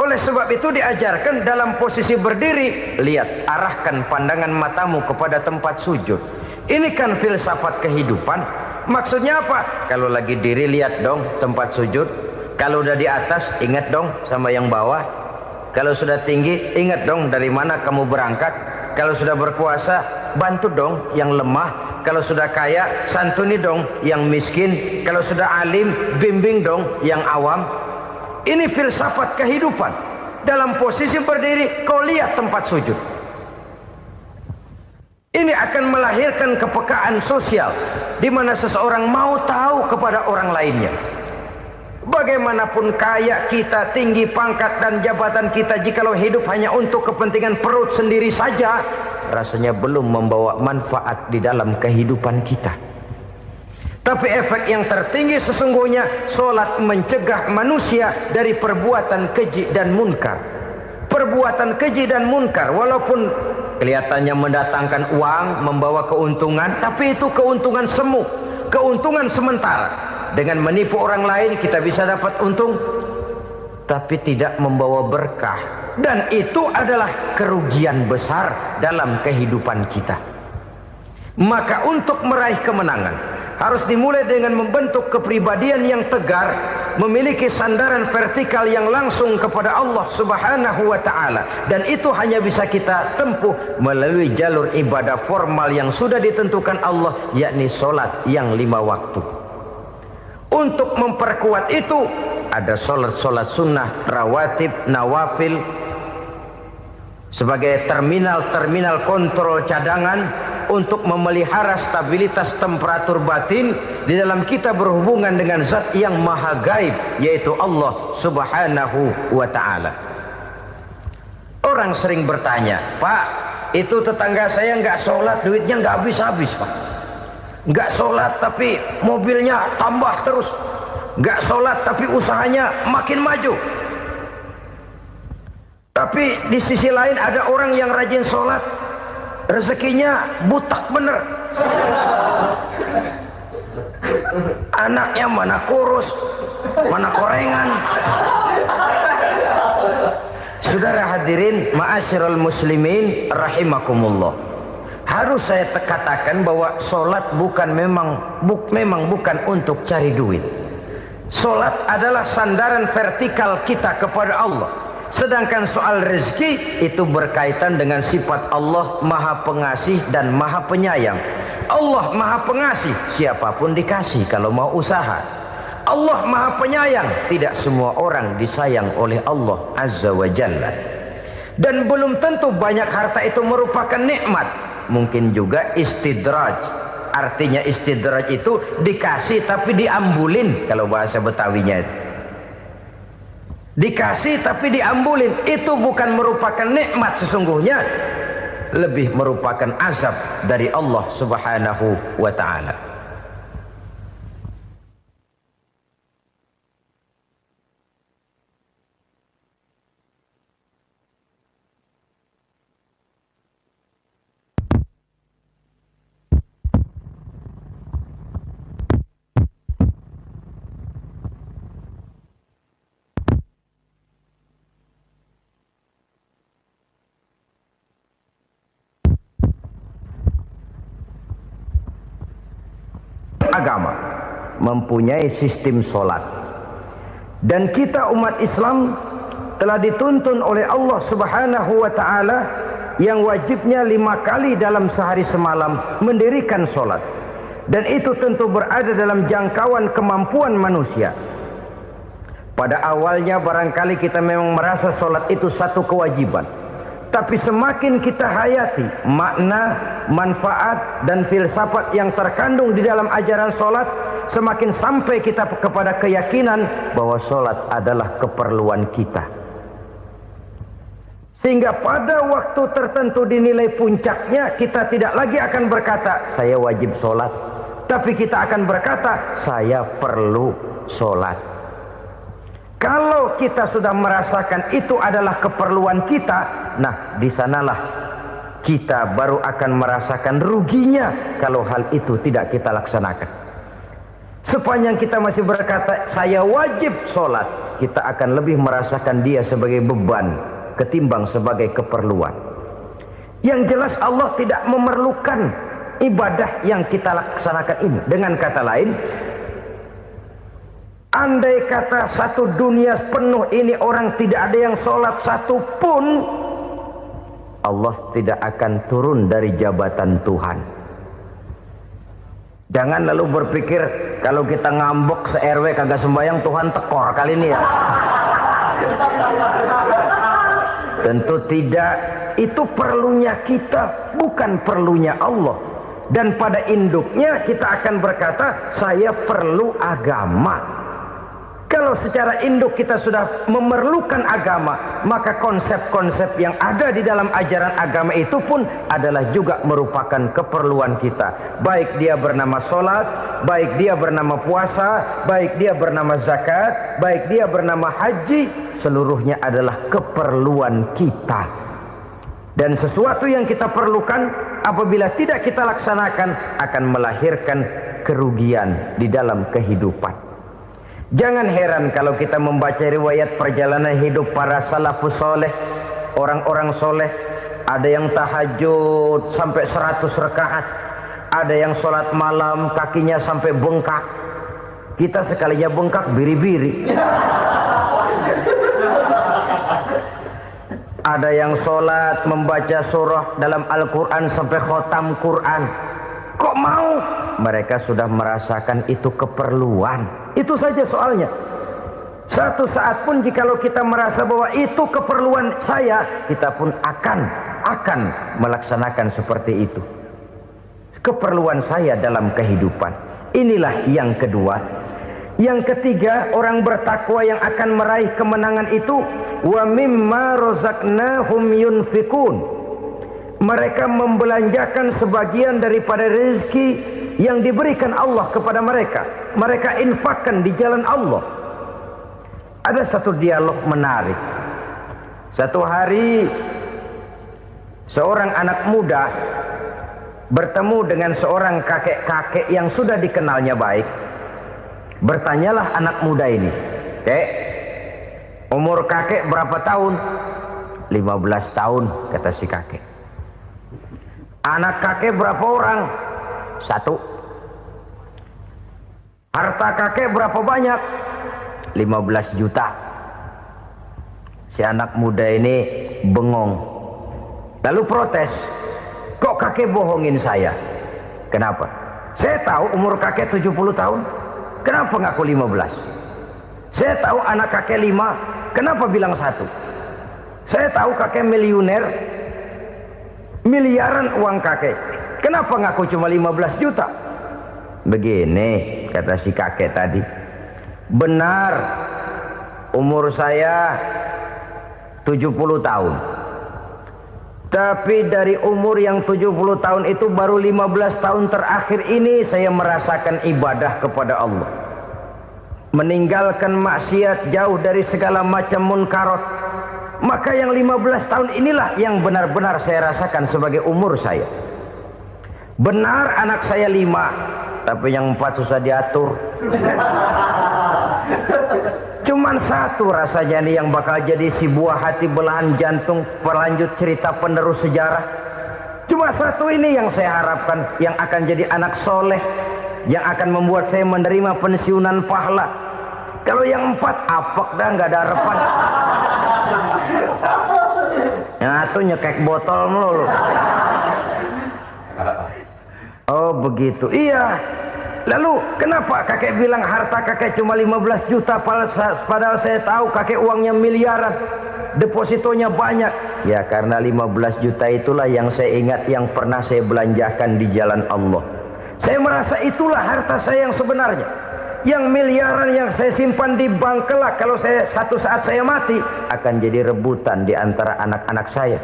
Oleh sebab itu diajarkan dalam posisi berdiri, lihat, arahkan pandangan matamu kepada tempat sujud. Ini kan filsafat kehidupan. Maksudnya apa? Kalau lagi diri lihat dong tempat sujud. Kalau udah di atas ingat dong sama yang bawah. Kalau sudah tinggi ingat dong dari mana kamu berangkat. Kalau sudah berkuasa bantu dong yang lemah. Kalau sudah kaya santuni dong yang miskin. Kalau sudah alim bimbing dong yang awam. Ini filsafat kehidupan. Dalam posisi berdiri kau lihat tempat sujud. Ini akan melahirkan kepekaan sosial di mana seseorang mau tahu kepada orang lainnya. Bagaimanapun kaya kita, tinggi pangkat dan jabatan kita, jikalau hidup hanya untuk kepentingan perut sendiri saja, rasanya belum membawa manfaat di dalam kehidupan kita. Tapi efek yang tertinggi sesungguhnya, sholat mencegah manusia dari perbuatan keji dan munkar. Perbuatan keji dan munkar walaupun kelihatannya mendatangkan uang, membawa keuntungan, tapi itu keuntungan semu, keuntungan sementara. Dengan menipu orang lain kita bisa dapat untung, tapi tidak membawa berkah. Dan itu adalah kerugian besar dalam kehidupan kita. Maka untuk meraih kemenangan harus dimulai dengan membentuk kepribadian yang tegar, memiliki sandaran vertikal yang langsung kepada Allah Subhanahu wa ta'ala. Dan itu hanya bisa kita tempuh melalui jalur ibadah formal yang sudah ditentukan Allah, yakni sholat yang 5 waktu. Untuk memperkuat itu ada sholat-sholat sunnah, rawatib, nawafil sebagai terminal kontrol cadangan untuk memelihara stabilitas temperatur batin di dalam kita berhubungan dengan zat yang maha gaib, yaitu Allah Subhanahu wa ta'ala. Orang sering bertanya, Pak, itu tetangga saya nggak sholat, duitnya nggak habis-habis, Pak. Nggak sholat tapi mobilnya tambah terus. Nggak sholat tapi usahanya makin maju. Tapi di sisi lain ada orang yang rajin sholat, rezekinya butak bener. Anaknya mana kurus, mana korengan. Saudara hadirin ma'asyiral muslimin rahimakumullah. Harus saya katakan bahwa sholat memang bukan untuk cari duit. Sholat adalah sandaran vertikal kita kepada Allah. Sedangkan soal rezeki itu berkaitan dengan sifat Allah maha pengasih dan maha penyayang. Allah maha pengasih, siapapun dikasih kalau mau usaha. Allah maha penyayang, tidak semua orang disayang oleh Allah Azza wa Jalla. Dan belum tentu banyak harta itu merupakan nikmat. Mungkin juga istidraj. Artinya istidraj itu dikasih tapi diambulin, kalau bahasa Betawinya itu. Dikasih tapi diambulin, itu bukan merupakan nikmat sesungguhnya, lebih merupakan azab dari Allah Subhanahu wa ta'ala. Agama mempunyai sistem sholat, dan kita umat Islam telah dituntun oleh Allah Subhanahu wa ta'ala yang wajibnya 5 kali dalam sehari semalam mendirikan solat, dan itu tentu berada dalam jangkauan kemampuan manusia. Pada awalnya barangkali kita memang merasa solat itu satu kewajiban, tapi semakin kita hayati makna, manfaat dan filsafat yang terkandung di dalam ajaran solat, semakin sampai kita kepada keyakinan bahwa solat adalah keperluan kita. Sehingga pada waktu tertentu dinilai puncaknya, kita tidak lagi akan berkata saya wajib solat, tapi kita akan berkata saya perlu solat. Kalau kita sudah merasakan itu adalah keperluan kita, nah di sanalah kita baru akan merasakan ruginya kalau hal itu tidak kita laksanakan. Sepanjang kita masih berkata saya wajib sholat, kita akan lebih merasakan dia sebagai beban ketimbang sebagai keperluan. Yang jelas Allah tidak memerlukan ibadah yang kita laksanakan ini. Dengan kata lain, andai kata satu dunia penuh ini orang tidak ada yang sholat satu pun, Allah tidak akan turun dari jabatan Tuhan. Jangan lalu berpikir kalau kita ngambek se-RW kagak sembahyang Tuhan tekor kali ini ya. Tentu tidak. Itu perlunya kita, bukan perlunya Allah. Dan pada induknya kita akan berkata saya perlu agama. Kalau secara induk kita sudah memerlukan agama, maka konsep-konsep yang ada di dalam ajaran agama itu pun adalah juga merupakan keperluan kita. Baik dia bernama sholat, baik dia bernama puasa, baik dia bernama zakat, baik dia bernama haji, seluruhnya adalah keperluan kita. Dan sesuatu yang kita perlukan apabila tidak kita laksanakan akan melahirkan kerugian di dalam kehidupan. Jangan heran kalau kita membaca riwayat perjalanan hidup para salafus soleh, orang-orang soleh. Ada yang tahajud sampai 100 rakaat, ada yang sholat malam kakinya sampai bengkak. Kita sekalinya bengkak biri-biri. Ada yang sholat membaca surah dalam Al-Quran sampai khotam Quran. Kok mau? Mereka sudah merasakan itu keperluan. Itu saja soalnya. Satu saat pun jikalau kita merasa bahwa itu keperluan saya, kita pun akan melaksanakan seperti itu. Keperluan saya dalam kehidupan. Inilah yang kedua. Yang ketiga, orang bertakwa yang akan meraih kemenangan itu, wa mimma razaqnahum yunfikun. Mereka membelanjakan sebagian daripada rezeki yang diberikan Allah kepada mereka. Mereka infakkan di jalan Allah. Ada satu dialog menarik. Satu hari seorang anak muda bertemu dengan seorang kakek-kakek yang sudah dikenalnya baik. Bertanyalah anak muda ini, "Kek, umur kakek berapa tahun?" 15 tahun, kata si kakek. Anak kakek berapa orang? 1. Harta kakek berapa banyak? 15 juta. Si anak muda ini bengong. Lalu protes, "Kok kakek bohongin saya?" "Kenapa?" "Saya tahu umur kakek 70 tahun. Kenapa ngaku 15? Saya tahu anak kakek 5. Kenapa bilang 1? Saya tahu kakek miliuner, miliaran uang kakek. Kenapa ngaku cuma 15 juta? Begini, kata si kakek tadi. Benar, umur saya 70 tahun. Tapi dari umur yang 70 tahun itu baru 15 tahun terakhir ini saya merasakan ibadah kepada Allah. Meninggalkan maksiat, jauh dari segala macam munkarat. Maka yang 15 tahun inilah yang benar-benar saya rasakan sebagai umur saya. Benar anak saya 5, tapi yang 4 susah diatur. Cuman 1 rasanya nih yang bakal jadi si buah hati belahan jantung pelanjut cerita penerus sejarah. Cuma 1 ini yang saya harapkan, yang akan jadi anak soleh, yang akan membuat saya menerima pensiunan pahala. Kalau yang 4 apek dah, nggak ada harapan. Yang satu nyekek botol melulu. Oh begitu. Iya. Lalu kenapa kakek bilang harta kakek cuma 15 juta padahal saya tahu kakek uangnya miliaran, depositonya banyak? Ya karena 15 juta itulah yang saya ingat yang pernah saya belanjakan di jalan Allah. Saya merasa itulah harta saya yang sebenarnya. Yang miliaran yang saya simpan di bank kelak kalau satu saat saya mati akan jadi rebutan di antara anak-anak saya.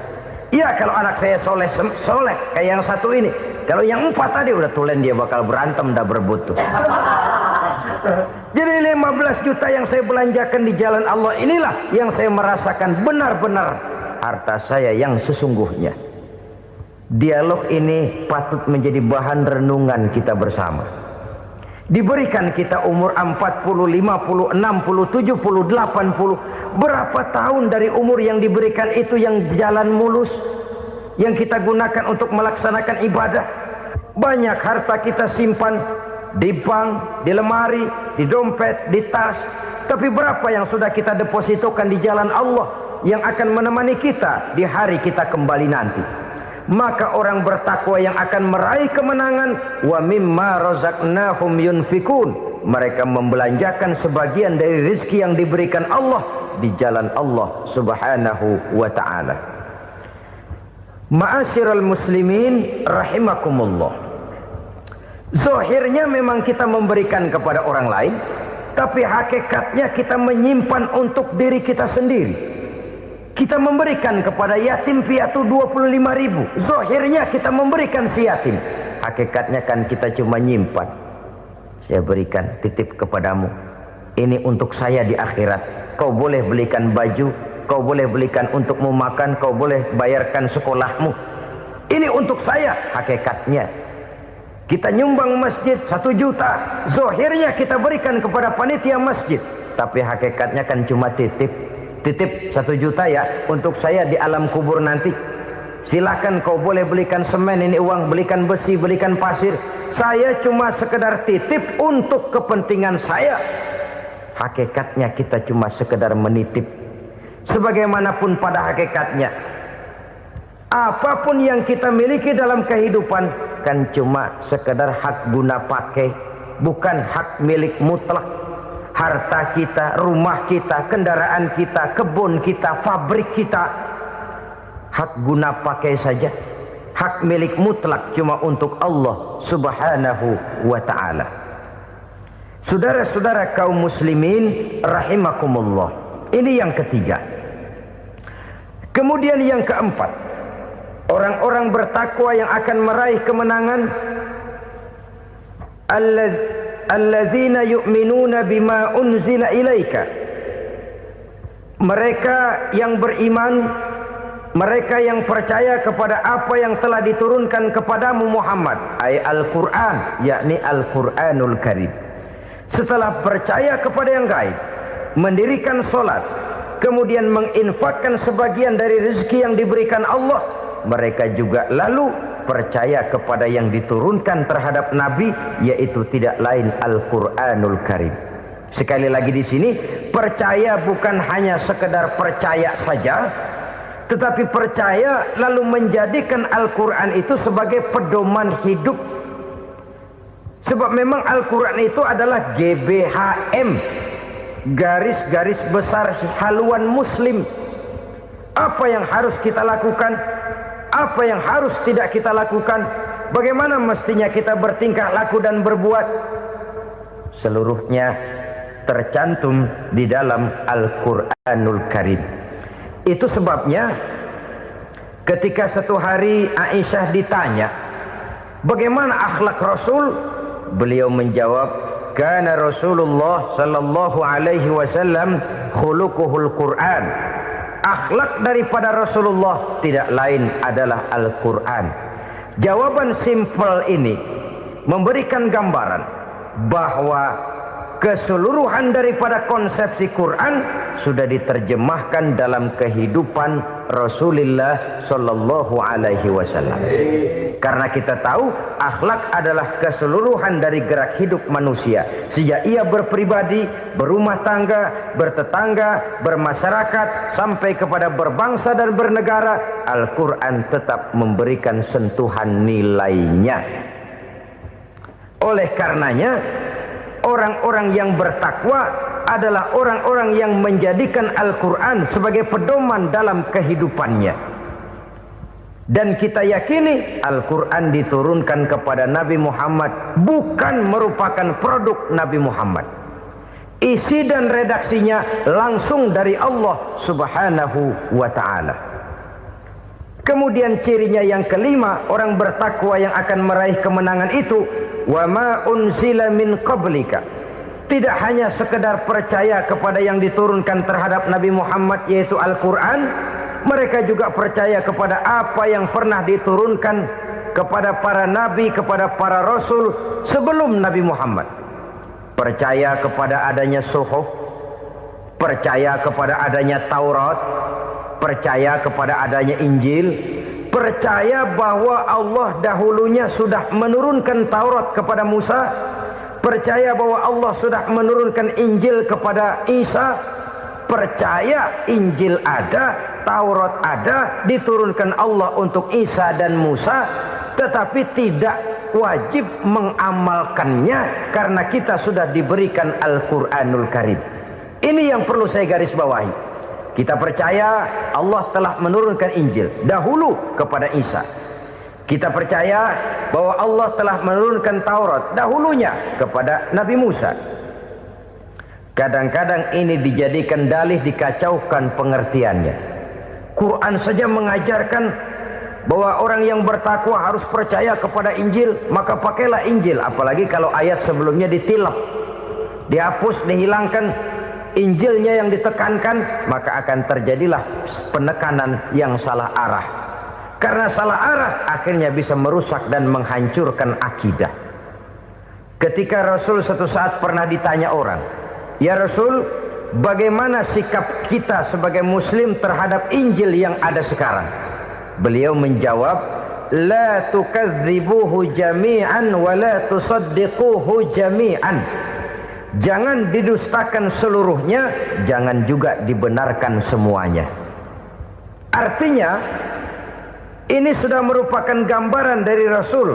Iya kalau anak saya soleh kayak yang satu ini. Kalau yang 4 tadi udah tulen dia bakal berantem dah berebut tuh. Jadi 15 juta yang saya belanjakan di jalan Allah inilah yang saya merasakan benar-benar harta saya yang sesungguhnya. Dialog ini patut menjadi bahan renungan kita bersama. Diberikan kita umur 40, 50, 60, 70, 80. Berapa tahun dari umur yang diberikan itu yang jalan mulus, yang kita gunakan untuk melaksanakan ibadah? Banyak harta kita simpan di bank, di lemari, di dompet, di tas. Tapi berapa yang sudah kita depositokan di jalan Allah yang akan menemani kita di hari kita kembali nanti? Maka orang bertakwa yang akan meraih kemenangan, wa mimma razaqnahum yunfikun, mereka membelanjakan sebagian dari rezeki yang diberikan Allah di jalan Allah subhanahu wa ta'ala. Ma'asyiral muslimin rahimakumullah, zahirnya memang kita memberikan kepada orang lain, tapi hakikatnya kita menyimpan untuk diri kita sendiri. Kita memberikan kepada yatim piatu 25.000. Zahirnya kita memberikan si yatim, hakikatnya kan kita cuma nyimpan. Saya berikan, titip kepadamu, ini untuk saya di akhirat. Kau boleh belikan baju, kau boleh belikan untukmu makan, kau boleh bayarkan sekolahmu. Ini untuk saya. Hakikatnya kita nyumbang masjid 1 juta, zahirnya kita berikan kepada panitia masjid, tapi hakikatnya kan cuma titip 1 juta ya untuk saya di alam kubur nanti. Silakan kau boleh belikan semen, ini uang, belikan besi, belikan pasir. Saya cuma sekedar titip untuk kepentingan saya. Hakikatnya kita cuma sekedar menitip. Sebagaimanapun pada hakikatnya, apapun yang kita miliki dalam kehidupan kan cuma sekedar hak guna pakai, bukan hak milik mutlak. Harta kita, rumah kita, kendaraan kita, kebun kita, pabrik kita, hak guna pakai saja. Hak milik mutlak cuma untuk Allah subhanahu wa ta'ala. Saudara-saudara kaum muslimin rahimakumullah, ini yang ketiga. Kemudian yang keempat, orang-orang bertakwa yang akan meraih kemenangan, allazina yu'minuna bima unzila ilaika, mereka yang beriman, mereka yang percaya kepada apa yang telah diturunkan kepadamu Muhammad, ay Al-Quran, yakni Al-Quranul Karim. Setelah percaya kepada yang gaib, mendirikan solat, kemudian menginfakkan sebagian dari rezeki yang diberikan Allah, mereka juga lalu percaya kepada yang diturunkan terhadap Nabi, yaitu tidak lain Al-Quranul Karim. Sekali lagi di sini, percaya bukan hanya sekedar percaya saja, tetapi percaya lalu menjadikan Al-Quran itu sebagai pedoman hidup. Sebab memang Al-Quran itu adalah GBHM, garis-garis besar haluan muslim. Apa yang harus kita lakukan, apa yang harus tidak kita lakukan, bagaimana mestinya kita bertingkah laku dan berbuat, seluruhnya tercantum di dalam Al-Quranul Karim. Itu sebabnya ketika satu hari Aisyah ditanya bagaimana akhlak Rasul, beliau menjawab, kana Rasulullah sallallahu alaihi wasallam khuluquhul Quran. Akhlak daripada Rasulullah tidak lain adalah Al-Quran. Jawaban simpel ini memberikan gambaran bahwa keseluruhan daripada konsepsi Quran sudah diterjemahkan dalam kehidupan Rasulullah Sallallahu Alaihi Wasallam. Karena kita tahu akhlak adalah keseluruhan dari gerak hidup manusia. Sejak ia berpribadi, berumah tangga, bertetangga, bermasyarakat, sampai kepada berbangsa dan bernegara, Al-Quran tetap memberikan sentuhan nilainya. Oleh karenanya, orang-orang yang bertakwa adalah orang-orang yang menjadikan Al-Quran sebagai pedoman dalam kehidupannya. Dan kita yakini Al-Quran diturunkan kepada Nabi Muhammad bukan merupakan produk Nabi Muhammad. Isi dan redaksinya langsung dari Allah Subhanahu wa ta'ala. Kemudian cirinya yang kelima, orang bertakwa yang akan meraih kemenangan itu, wa ma unzila min qablika. Tidak hanya sekedar percaya kepada yang diturunkan terhadap Nabi Muhammad yaitu Al-Quran, mereka juga percaya kepada apa yang pernah diturunkan kepada para nabi, kepada para rasul sebelum Nabi Muhammad. Percaya kepada adanya suhuf, percaya kepada adanya Taurat, percaya kepada adanya Injil, percaya bahwa Allah dahulunya sudah menurunkan Taurat kepada Musa, percaya bahwa Allah sudah menurunkan Injil kepada Isa, percaya Injil ada, Taurat ada, diturunkan Allah untuk Isa dan Musa, tetapi tidak wajib mengamalkannya karena kita sudah diberikan Al-Quranul Karim. Ini yang perlu saya garis bawahi. Kita percaya Allah telah menurunkan Injil dahulu kepada Isa. Kita percaya bahwa Allah telah menurunkan Taurat dahulunya kepada Nabi Musa. Kadang-kadang ini dijadikan dalih, dikacaukan pengertiannya. Quran saja mengajarkan bahwa orang yang bertakwa harus percaya kepada Injil, maka pakailah Injil. Apalagi kalau ayat sebelumnya ditilap, dihapus, dihilangkan, Injilnya yang ditekankan, maka akan terjadilah penekanan yang salah arah. Karena salah arah akhirnya bisa merusak dan menghancurkan akidah. Ketika Rasul suatu saat pernah ditanya orang, "Ya Rasul, bagaimana sikap kita sebagai muslim terhadap Injil yang ada sekarang?" Beliau menjawab, "La tukadzibuhu jami'an wa la tusaddiquhu jami'an." Jangan didustakan seluruhnya, jangan juga dibenarkan semuanya. Artinya, ini sudah merupakan gambaran dari Rasul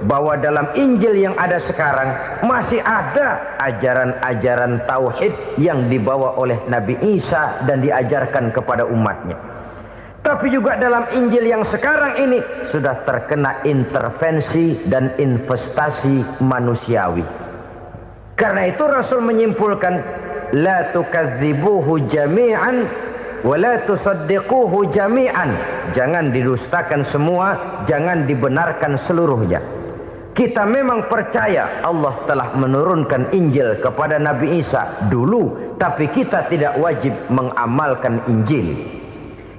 bahwa dalam Injil yang ada sekarang masih ada ajaran-ajaran tauhid yang dibawa oleh Nabi Isa dan diajarkan kepada umatnya. Tapi juga dalam Injil yang sekarang ini sudah terkena intervensi dan investasi manusiawi. Karena itu Rasul menyimpulkan, la tukadzibuhu jami'an wa la tusaddiquhu jami'an. Jangan didustakan semua, jangan dibenarkan seluruhnya. Kita memang percaya Allah telah menurunkan Injil kepada Nabi Isa dulu, tapi kita tidak wajib mengamalkan Injil.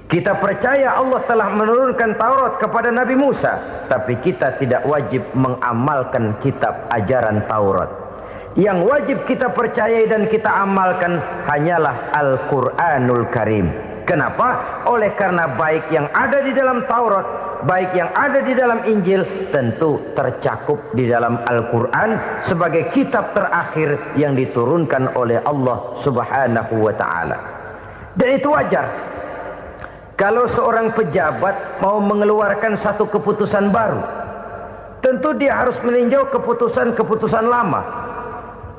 Kita percaya Allah telah menurunkan Taurat kepada Nabi Musa, tapi kita tidak wajib mengamalkan kitab ajaran Taurat. Yang wajib kita percayai dan kita amalkan hanyalah Al-Quranul Karim. Kenapa? Oleh karena baik yang ada di dalam Taurat, baik yang ada di dalam Injil, tentu tercakup di dalam Al-Quran sebagai kitab terakhir yang diturunkan oleh Allah Subhanahu wa ta'ala. Dan itu wajar. Kalau seorang pejabat mau mengeluarkan satu keputusan baru, tentu dia harus meninjau keputusan-keputusan lama.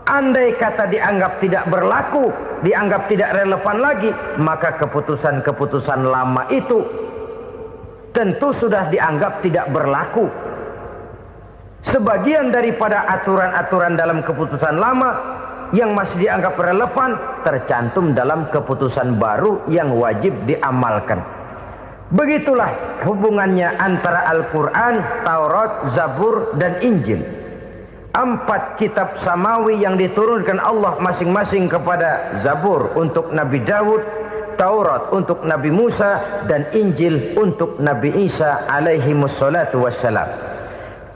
Andai kata dianggap tidak berlaku, dianggap tidak relevan lagi, maka keputusan-keputusan lama itu tentu sudah dianggap tidak berlaku. Sebagian daripada aturan-aturan dalam keputusan lama yang masih dianggap relevan tercantum dalam keputusan baru yang wajib diamalkan. Begitulah hubungannya antara Al-Quran, Taurat, Zabur, dan Injil. 4 kitab samawi yang diturunkan Allah masing-masing kepada Zabur untuk Nabi Daud, Taurat untuk Nabi Musa, dan Injil untuk Nabi Isa alaihi wassalatu wassalam.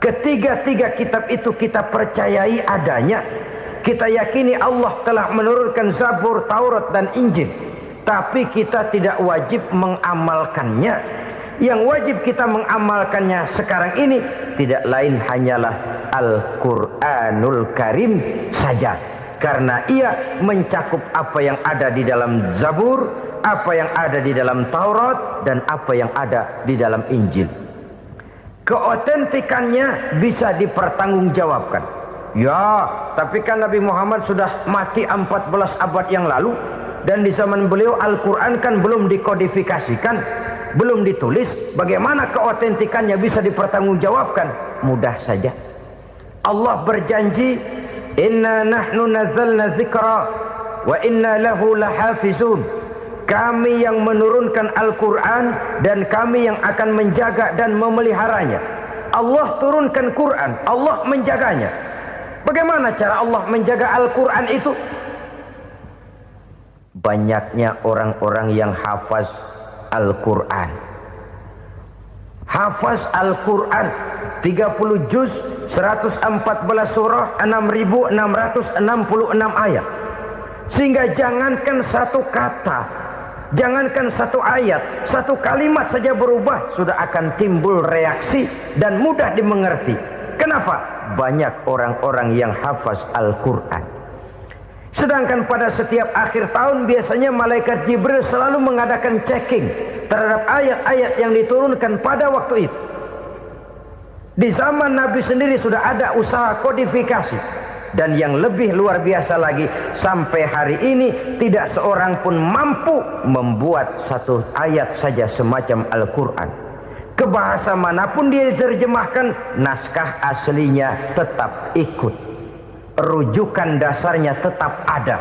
Ketiga-tiga kitab itu kita percayai adanya, Kita yakini Allah telah menurunkan Zabur, Taurat dan Injil, tapi kita tidak wajib mengamalkannya. Yang wajib kita mengamalkannya sekarang ini tidak lain hanyalah Al-Quranul Karim saja, karena ia mencakup apa yang ada di dalam Zabur, apa yang ada di dalam Taurat, dan apa yang ada di dalam Injil. Keotentikannya bisa dipertanggungjawabkan. Ya, tapi kan Nabi Muhammad sudah mati 14 abad yang lalu, dan di zaman beliau Al-Quran kan belum dikodifikasikan, belum ditulis. Bagaimana keotentikannya bisa dipertanggungjawabkan? Mudah saja. Allah berjanji, inna nahnu nazzalna dzikra wa inna lahu lahafizun. Kami yang menurunkan Al-Quran dan kami yang akan menjaga dan memeliharanya. Allah turunkan Quran, Allah menjaganya. Bagaimana cara Allah menjaga Al-Quran itu? Banyaknya orang-orang yang hafaz Al-Quran. Hafaz Al-Quran 30 juz, 114 surah, 6.666 ayat. Sehingga jangankan satu kata, jangankan satu ayat, satu kalimat saja berubah, sudah akan timbul reaksi dan mudah dimengerti. Kenapa? Banyak orang-orang yang hafaz Al-Quran. Sedangkan pada setiap akhir tahun biasanya malaikat Jibril selalu mengadakan checking terhadap ayat-ayat yang diturunkan pada waktu itu. Di zaman Nabi sendiri sudah ada usaha kodifikasi. Dan yang lebih luar biasa lagi, sampai hari ini tidak seorang pun mampu membuat satu ayat saja semacam Al-Quran. Ke bahasa manapun dia diterjemahkan, naskah aslinya tetap ikut, rujukan dasarnya tetap ada.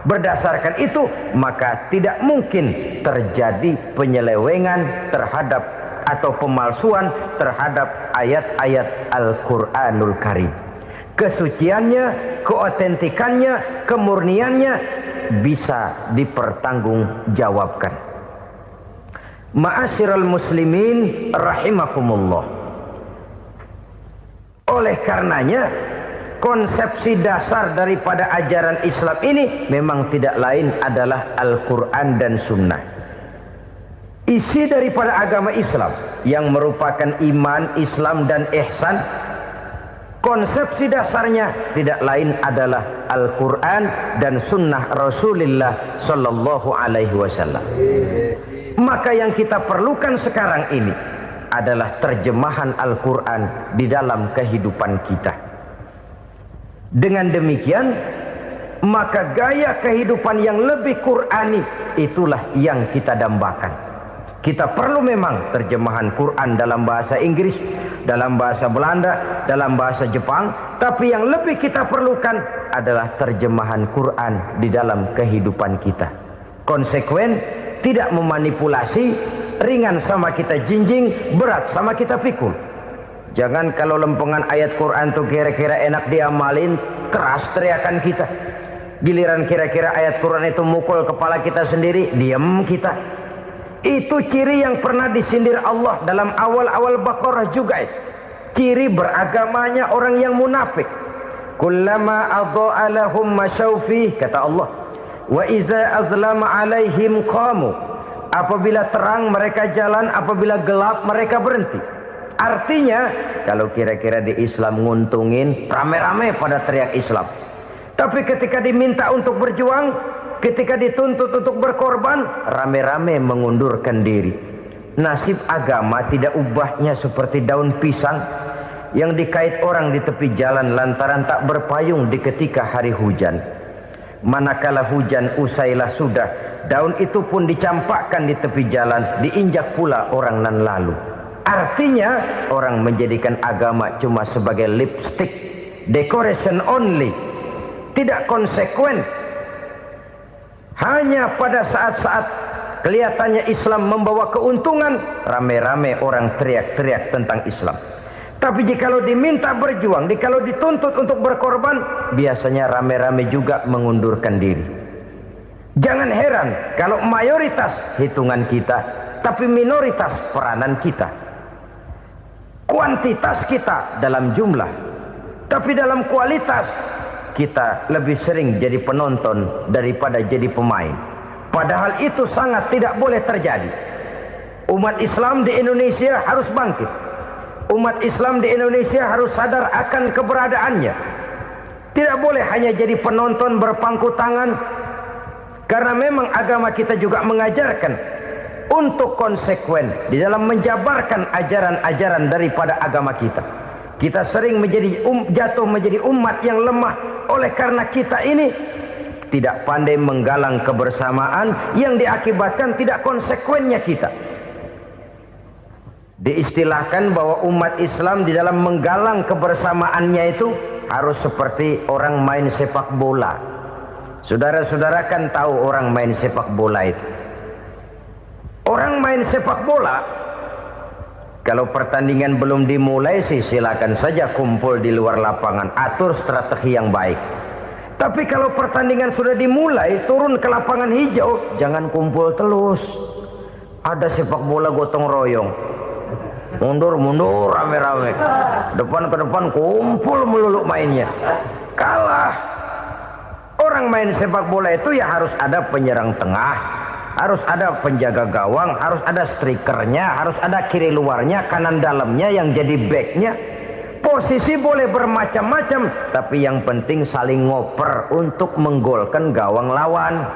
Berdasarkan itu maka tidak mungkin terjadi penyelewengan terhadap atau pemalsuan terhadap ayat-ayat Al-Quranul Karim. Kesuciannya, keotentikannya, kemurniannya bisa dipertanggungjawabkan. Ma'asyiral muslimin rahimakumullah. Oleh karenanya, konsepsi dasar daripada ajaran Islam ini memang tidak lain adalah Al-Quran dan Sunnah. Isi daripada agama Islam yang merupakan iman, Islam dan ihsan, konsepsi dasarnya tidak lain adalah Al-Quran dan Sunnah Rasulullah Sallallahu Alaihi Wasallam. Maka yang kita perlukan sekarang ini adalah terjemahan Al-Quran di dalam kehidupan kita. Dengan demikian, maka gaya kehidupan yang lebih Qurani itulah yang kita dambakan. Kita perlu memang terjemahan Quran dalam bahasa Inggris, dalam bahasa Belanda, dalam bahasa Jepang, tapi yang lebih kita perlukan adalah terjemahan Quran di dalam kehidupan kita. Konsekuen, tidak memanipulasi, ringan sama kita jinjing, berat sama kita pikul. Jangan kalau lempengan ayat Quran tuh kira-kira enak diamalin, keras teriakan kita. Giliran kira-kira ayat Quran itu mukul kepala kita sendiri, diam kita. Itu ciri yang pernah disindir Allah dalam awal-awal Baqarah juga. Ciri beragamanya orang yang munafik. Kullama adha'a lahum masyawfih, kata Allah. Wa iza azlama alaihim qamu. Apabila terang mereka jalan, apabila gelap mereka berhenti. Artinya, kalau kira-kira di Islam nguntungin, rame-rame pada teriak Islam. Tapi ketika diminta untuk berjuang, ketika dituntut untuk berkorban, rame-rame mengundurkan diri. Nasib agama tidak ubahnya seperti daun pisang yang dikait orang di tepi jalan lantaran tak berpayung di ketika hari hujan. Manakala hujan usailah sudah, daun itu pun dicampakkan di tepi jalan, diinjak pula orang nan lalu. Artinya orang menjadikan agama cuma sebagai lipstick, decoration only, tidak konsekuen. Hanya pada saat-saat kelihatannya Islam membawa keuntungan, rame-rame orang teriak-teriak tentang Islam. Tapi jikalau diminta berjuang, jikalau dituntut untuk berkorban, biasanya rame-rame juga mengundurkan diri. Jangan heran kalau mayoritas hitungan kita, tapi minoritas peranan kita. Kuantitas kita dalam jumlah, tapi dalam kualitas kita lebih sering jadi penonton daripada jadi pemain. Padahal itu sangat tidak boleh terjadi. Umat Islam di Indonesia harus bangkit. Umat Islam di Indonesia harus sadar akan keberadaannya. Tidak boleh hanya jadi penonton berpangku tangan, karena memang agama kita juga mengajarkan untuk konsekuen di dalam menjabarkan ajaran-ajaran daripada agama kita. Kita sering jatuh menjadi umat yang lemah oleh karena kita ini tidak pandai menggalang kebersamaan yang diakibatkan tidak konsekuennya kita. Diistilahkan bahwa umat Islam di dalam menggalang kebersamaannya itu harus seperti orang main sepak bola. Saudara-saudara kan tahu orang main sepak bola itu. Orang main sepak bola, kalau pertandingan belum dimulai sih silakan saja kumpul di luar lapangan, atur strategi yang baik. Tapi kalau pertandingan sudah dimulai, turun ke lapangan hijau, jangan kumpul terus. Ada sepak bola gotong royong, mundur-mundur rame-rame, depan ke depan kumpul melulu mainnya. Kalah. Orang main sepak bola itu ya harus ada penyerang tengah, harus ada penjaga gawang, harus ada strikernya, harus ada kiri luarnya, kanan dalamnya yang jadi backnya. Posisi boleh bermacam-macam, tapi yang penting saling ngoper untuk menggolkan gawang lawan.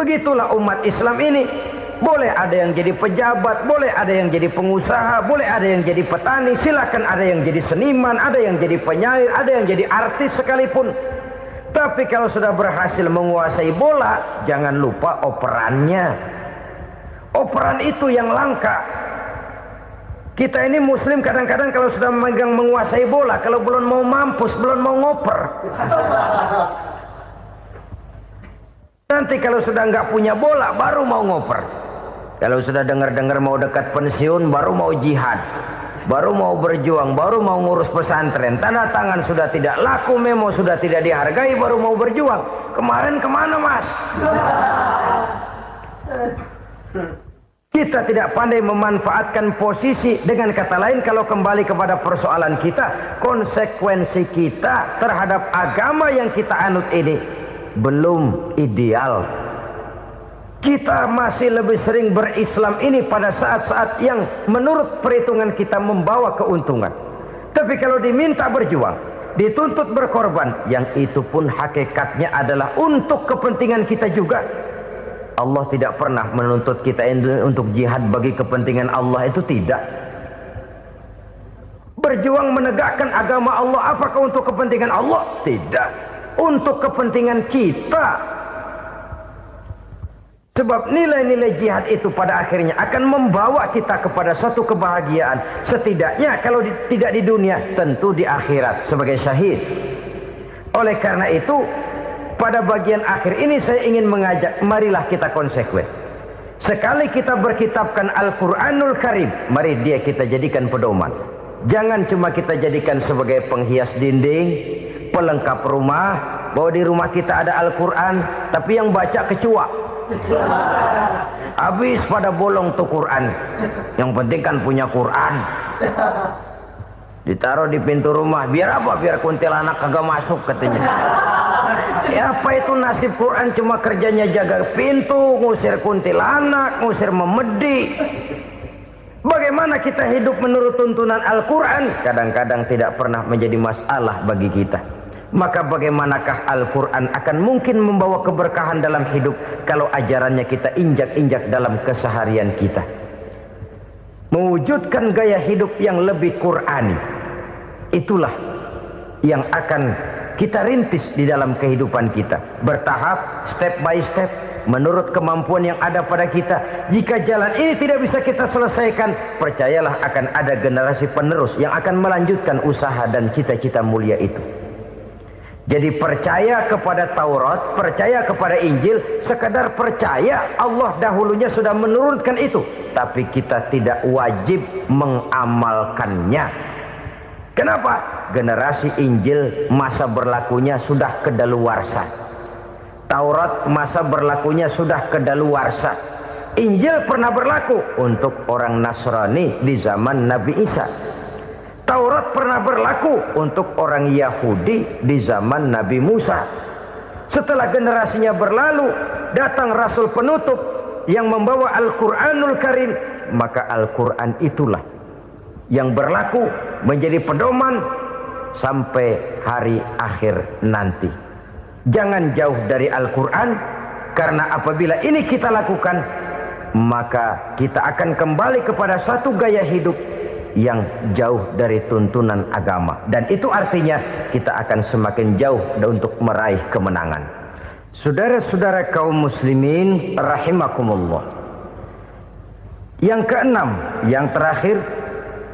Begitulah umat Islam ini. Boleh ada yang jadi pejabat, boleh ada yang jadi pengusaha, boleh ada yang jadi petani, silakan ada yang jadi seniman, ada yang jadi penyair, ada yang jadi artis sekalipun. Tapi kalau sudah berhasil menguasai bola, jangan lupa operannya. Operan itu yang langka. Kita ini muslim kadang-kadang kalau sudah memegang menguasai bola, kalau belum mau mampus, belum mau ngoper. Nanti kalau sudah nggak punya bola, baru mau ngoper. Kalau sudah dengar-dengar mau dekat pensiun, baru mau jihad, baru mau berjuang, baru mau ngurus pesantren. Tanda tangan sudah tidak laku, memo sudah tidak dihargai, baru mau berjuang. Kemarin kemana mas? Kita tidak pandai memanfaatkan posisi. Dengan kata lain, kalau kembali kepada persoalan kita, konsekuensi kita terhadap agama yang kita anut ini belum ideal. Kita masih lebih sering berislam ini pada saat-saat yang menurut perhitungan kita membawa keuntungan. Tapi kalau diminta berjuang, dituntut berkorban, yang itu pun hakikatnya adalah untuk kepentingan kita juga. Allah tidak pernah menuntut kita untuk jihad bagi kepentingan Allah, itu tidak. Berjuang menegakkan agama Allah, apakah untuk kepentingan Allah? Tidak. Untuk kepentingan kita. Sebab nilai-nilai jihad itu pada akhirnya akan membawa kita kepada suatu kebahagiaan. Setidaknya kalau tidak di dunia, tentu di akhirat sebagai syahid. Oleh karena itu, pada bagian akhir ini saya ingin mengajak, marilah kita konsekuen. Sekali kita berkitabkan Al-Quranul Karim, mari dia kita jadikan pedoman. Jangan cuma kita jadikan sebagai penghias dinding, pelengkap rumah, bahwa di rumah kita ada Al-Quran, tapi yang baca kecoa. Habis pada bolong tuh Quran. Yang penting kan punya Quran. Ditaruh di pintu rumah. Biar apa? Biar kuntilanak kagak masuk katanya. Ya apa itu nasib Quran, cuma kerjanya jaga pintu, ngusir kuntilanak, ngusir memedi. Bagaimana kita hidup menurut tuntunan Al-Quran? Kadang-kadang tidak pernah menjadi masalah bagi kita. Maka bagaimanakah Al-Quran akan mungkin membawa keberkahan dalam hidup kalau ajarannya kita injak-injak dalam keseharian kita? Mewujudkan gaya hidup yang lebih Qurani, itulah yang akan kita rintis di dalam kehidupan kita. Bertahap, step by step, menurut kemampuan yang ada pada kita. Jika jalan ini tidak bisa kita selesaikan, percayalah akan ada generasi penerus yang akan melanjutkan usaha dan cita-cita mulia itu. Jadi percaya kepada Taurat, percaya kepada Injil, sekadar percaya Allah dahulunya sudah menurunkan itu, tapi kita tidak wajib mengamalkannya. Kenapa? Generasi Injil masa berlakunya sudah kedaluarsa. Taurat masa berlakunya sudah kedaluarsa. Injil pernah berlaku untuk orang Nasrani di zaman Nabi Isa. Taurat pernah berlaku untuk orang Yahudi di zaman Nabi Musa. Setelah generasinya berlalu, datang Rasul penutup yang membawa Al-Quranul Karim, maka Al-Quran itulah yang berlaku menjadi pedoman sampai hari akhir nanti. Jangan jauh dari Al-Quran, karena apabila ini kita lakukan, maka kita akan kembali kepada satu gaya hidup yang jauh dari tuntunan agama, dan itu artinya kita akan semakin jauh untuk meraih kemenangan. Saudara-saudara kaum muslimin rahimakumullah. Yang keenam, yang terakhir,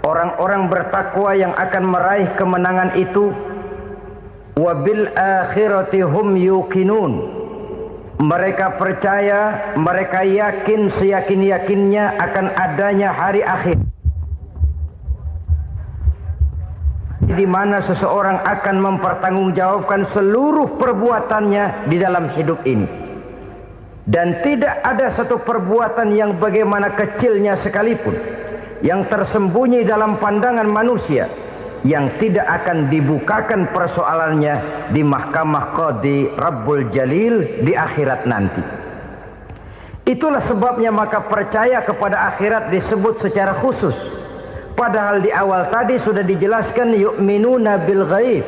orang-orang bertakwa yang akan meraih kemenangan itu wabil akhirati hum yuqinun. Mereka percaya, mereka yakin seyakin-yakinnya akan adanya hari akhir, di mana seseorang akan mempertanggungjawabkan seluruh perbuatannya di dalam hidup ini. Dan tidak ada satu perbuatan yang bagaimana kecilnya sekalipun, yang tersembunyi dalam pandangan manusia, yang tidak akan dibukakan persoalannya di mahkamah Qadi Rabbul Jalil di akhirat nanti. Itulah sebabnya maka percaya kepada akhirat disebut secara khusus. Padahal di awal tadi sudah dijelaskan yu'minuna bil ghaib,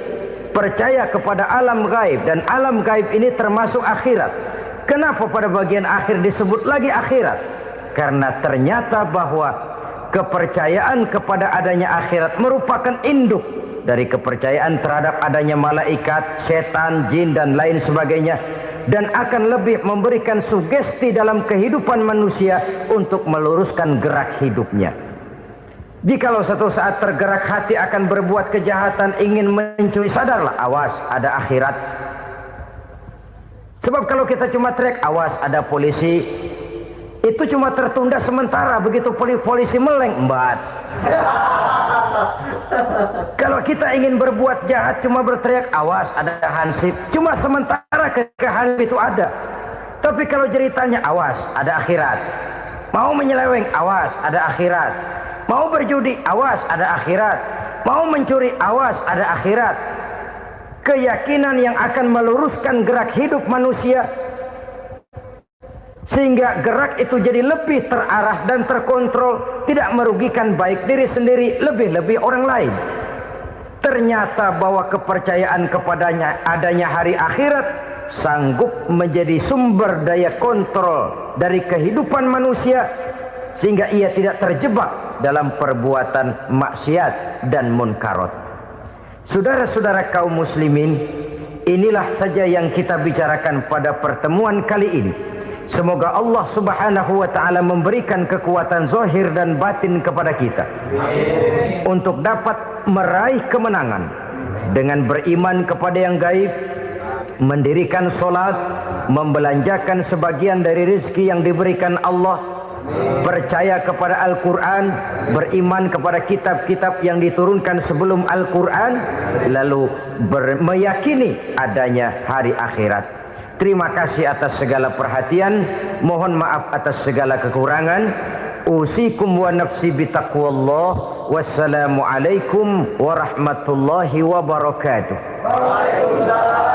percaya kepada alam gaib, dan alam gaib ini termasuk akhirat. Kenapa pada bagian akhir disebut lagi akhirat? Karena ternyata bahwa kepercayaan kepada adanya akhirat merupakan induk dari kepercayaan terhadap adanya malaikat, setan, jin dan lain sebagainya, dan akan lebih memberikan sugesti dalam kehidupan manusia untuk meluruskan gerak hidupnya. Jikalau satu saat tergerak hati akan berbuat kejahatan, ingin mencuri, sadarlah, awas ada akhirat. Sebab kalau kita cuma teriak awas ada polisi, itu cuma tertunda sementara, begitu polisi meleng embat. Kalau kita ingin berbuat jahat cuma berteriak awas ada hansip, cuma sementara ketika hansip itu ada. Tapi kalau ceritanya awas ada akhirat, mau menyeleweng awas ada akhirat, mau berjudi awas ada akhirat, mau mencuri awas ada akhirat. Keyakinan yang akan meluruskan gerak hidup manusia sehingga gerak itu jadi lebih terarah dan terkontrol, tidak merugikan baik diri sendiri, lebih-lebih orang lain. Ternyata bahwa kepercayaan kepadanya adanya hari akhirat sanggup menjadi sumber daya kontrol dari kehidupan manusia, sehingga ia tidak terjebak dalam perbuatan maksiat dan munkarat. Saudara-saudara kaum muslimin, inilah saja yang kita bicarakan pada pertemuan kali ini. Semoga Allah subhanahu wa ta'ala memberikan kekuatan zahir dan batin kepada kita untuk dapat meraih kemenangan dengan beriman kepada yang gaib, mendirikan solat, membelanjakan sebagian dari rezeki yang diberikan Allah, percaya kepada Al-Quran, beriman kepada kitab-kitab yang diturunkan sebelum Al-Quran, lalu meyakini adanya hari akhirat. Terima kasih atas segala perhatian, mohon maaf atas segala kekurangan. Usikum wa nafsi bitaqwallah. Wassalamualaikum warahmatullahi wabarakatuh. Waalaikumsalam.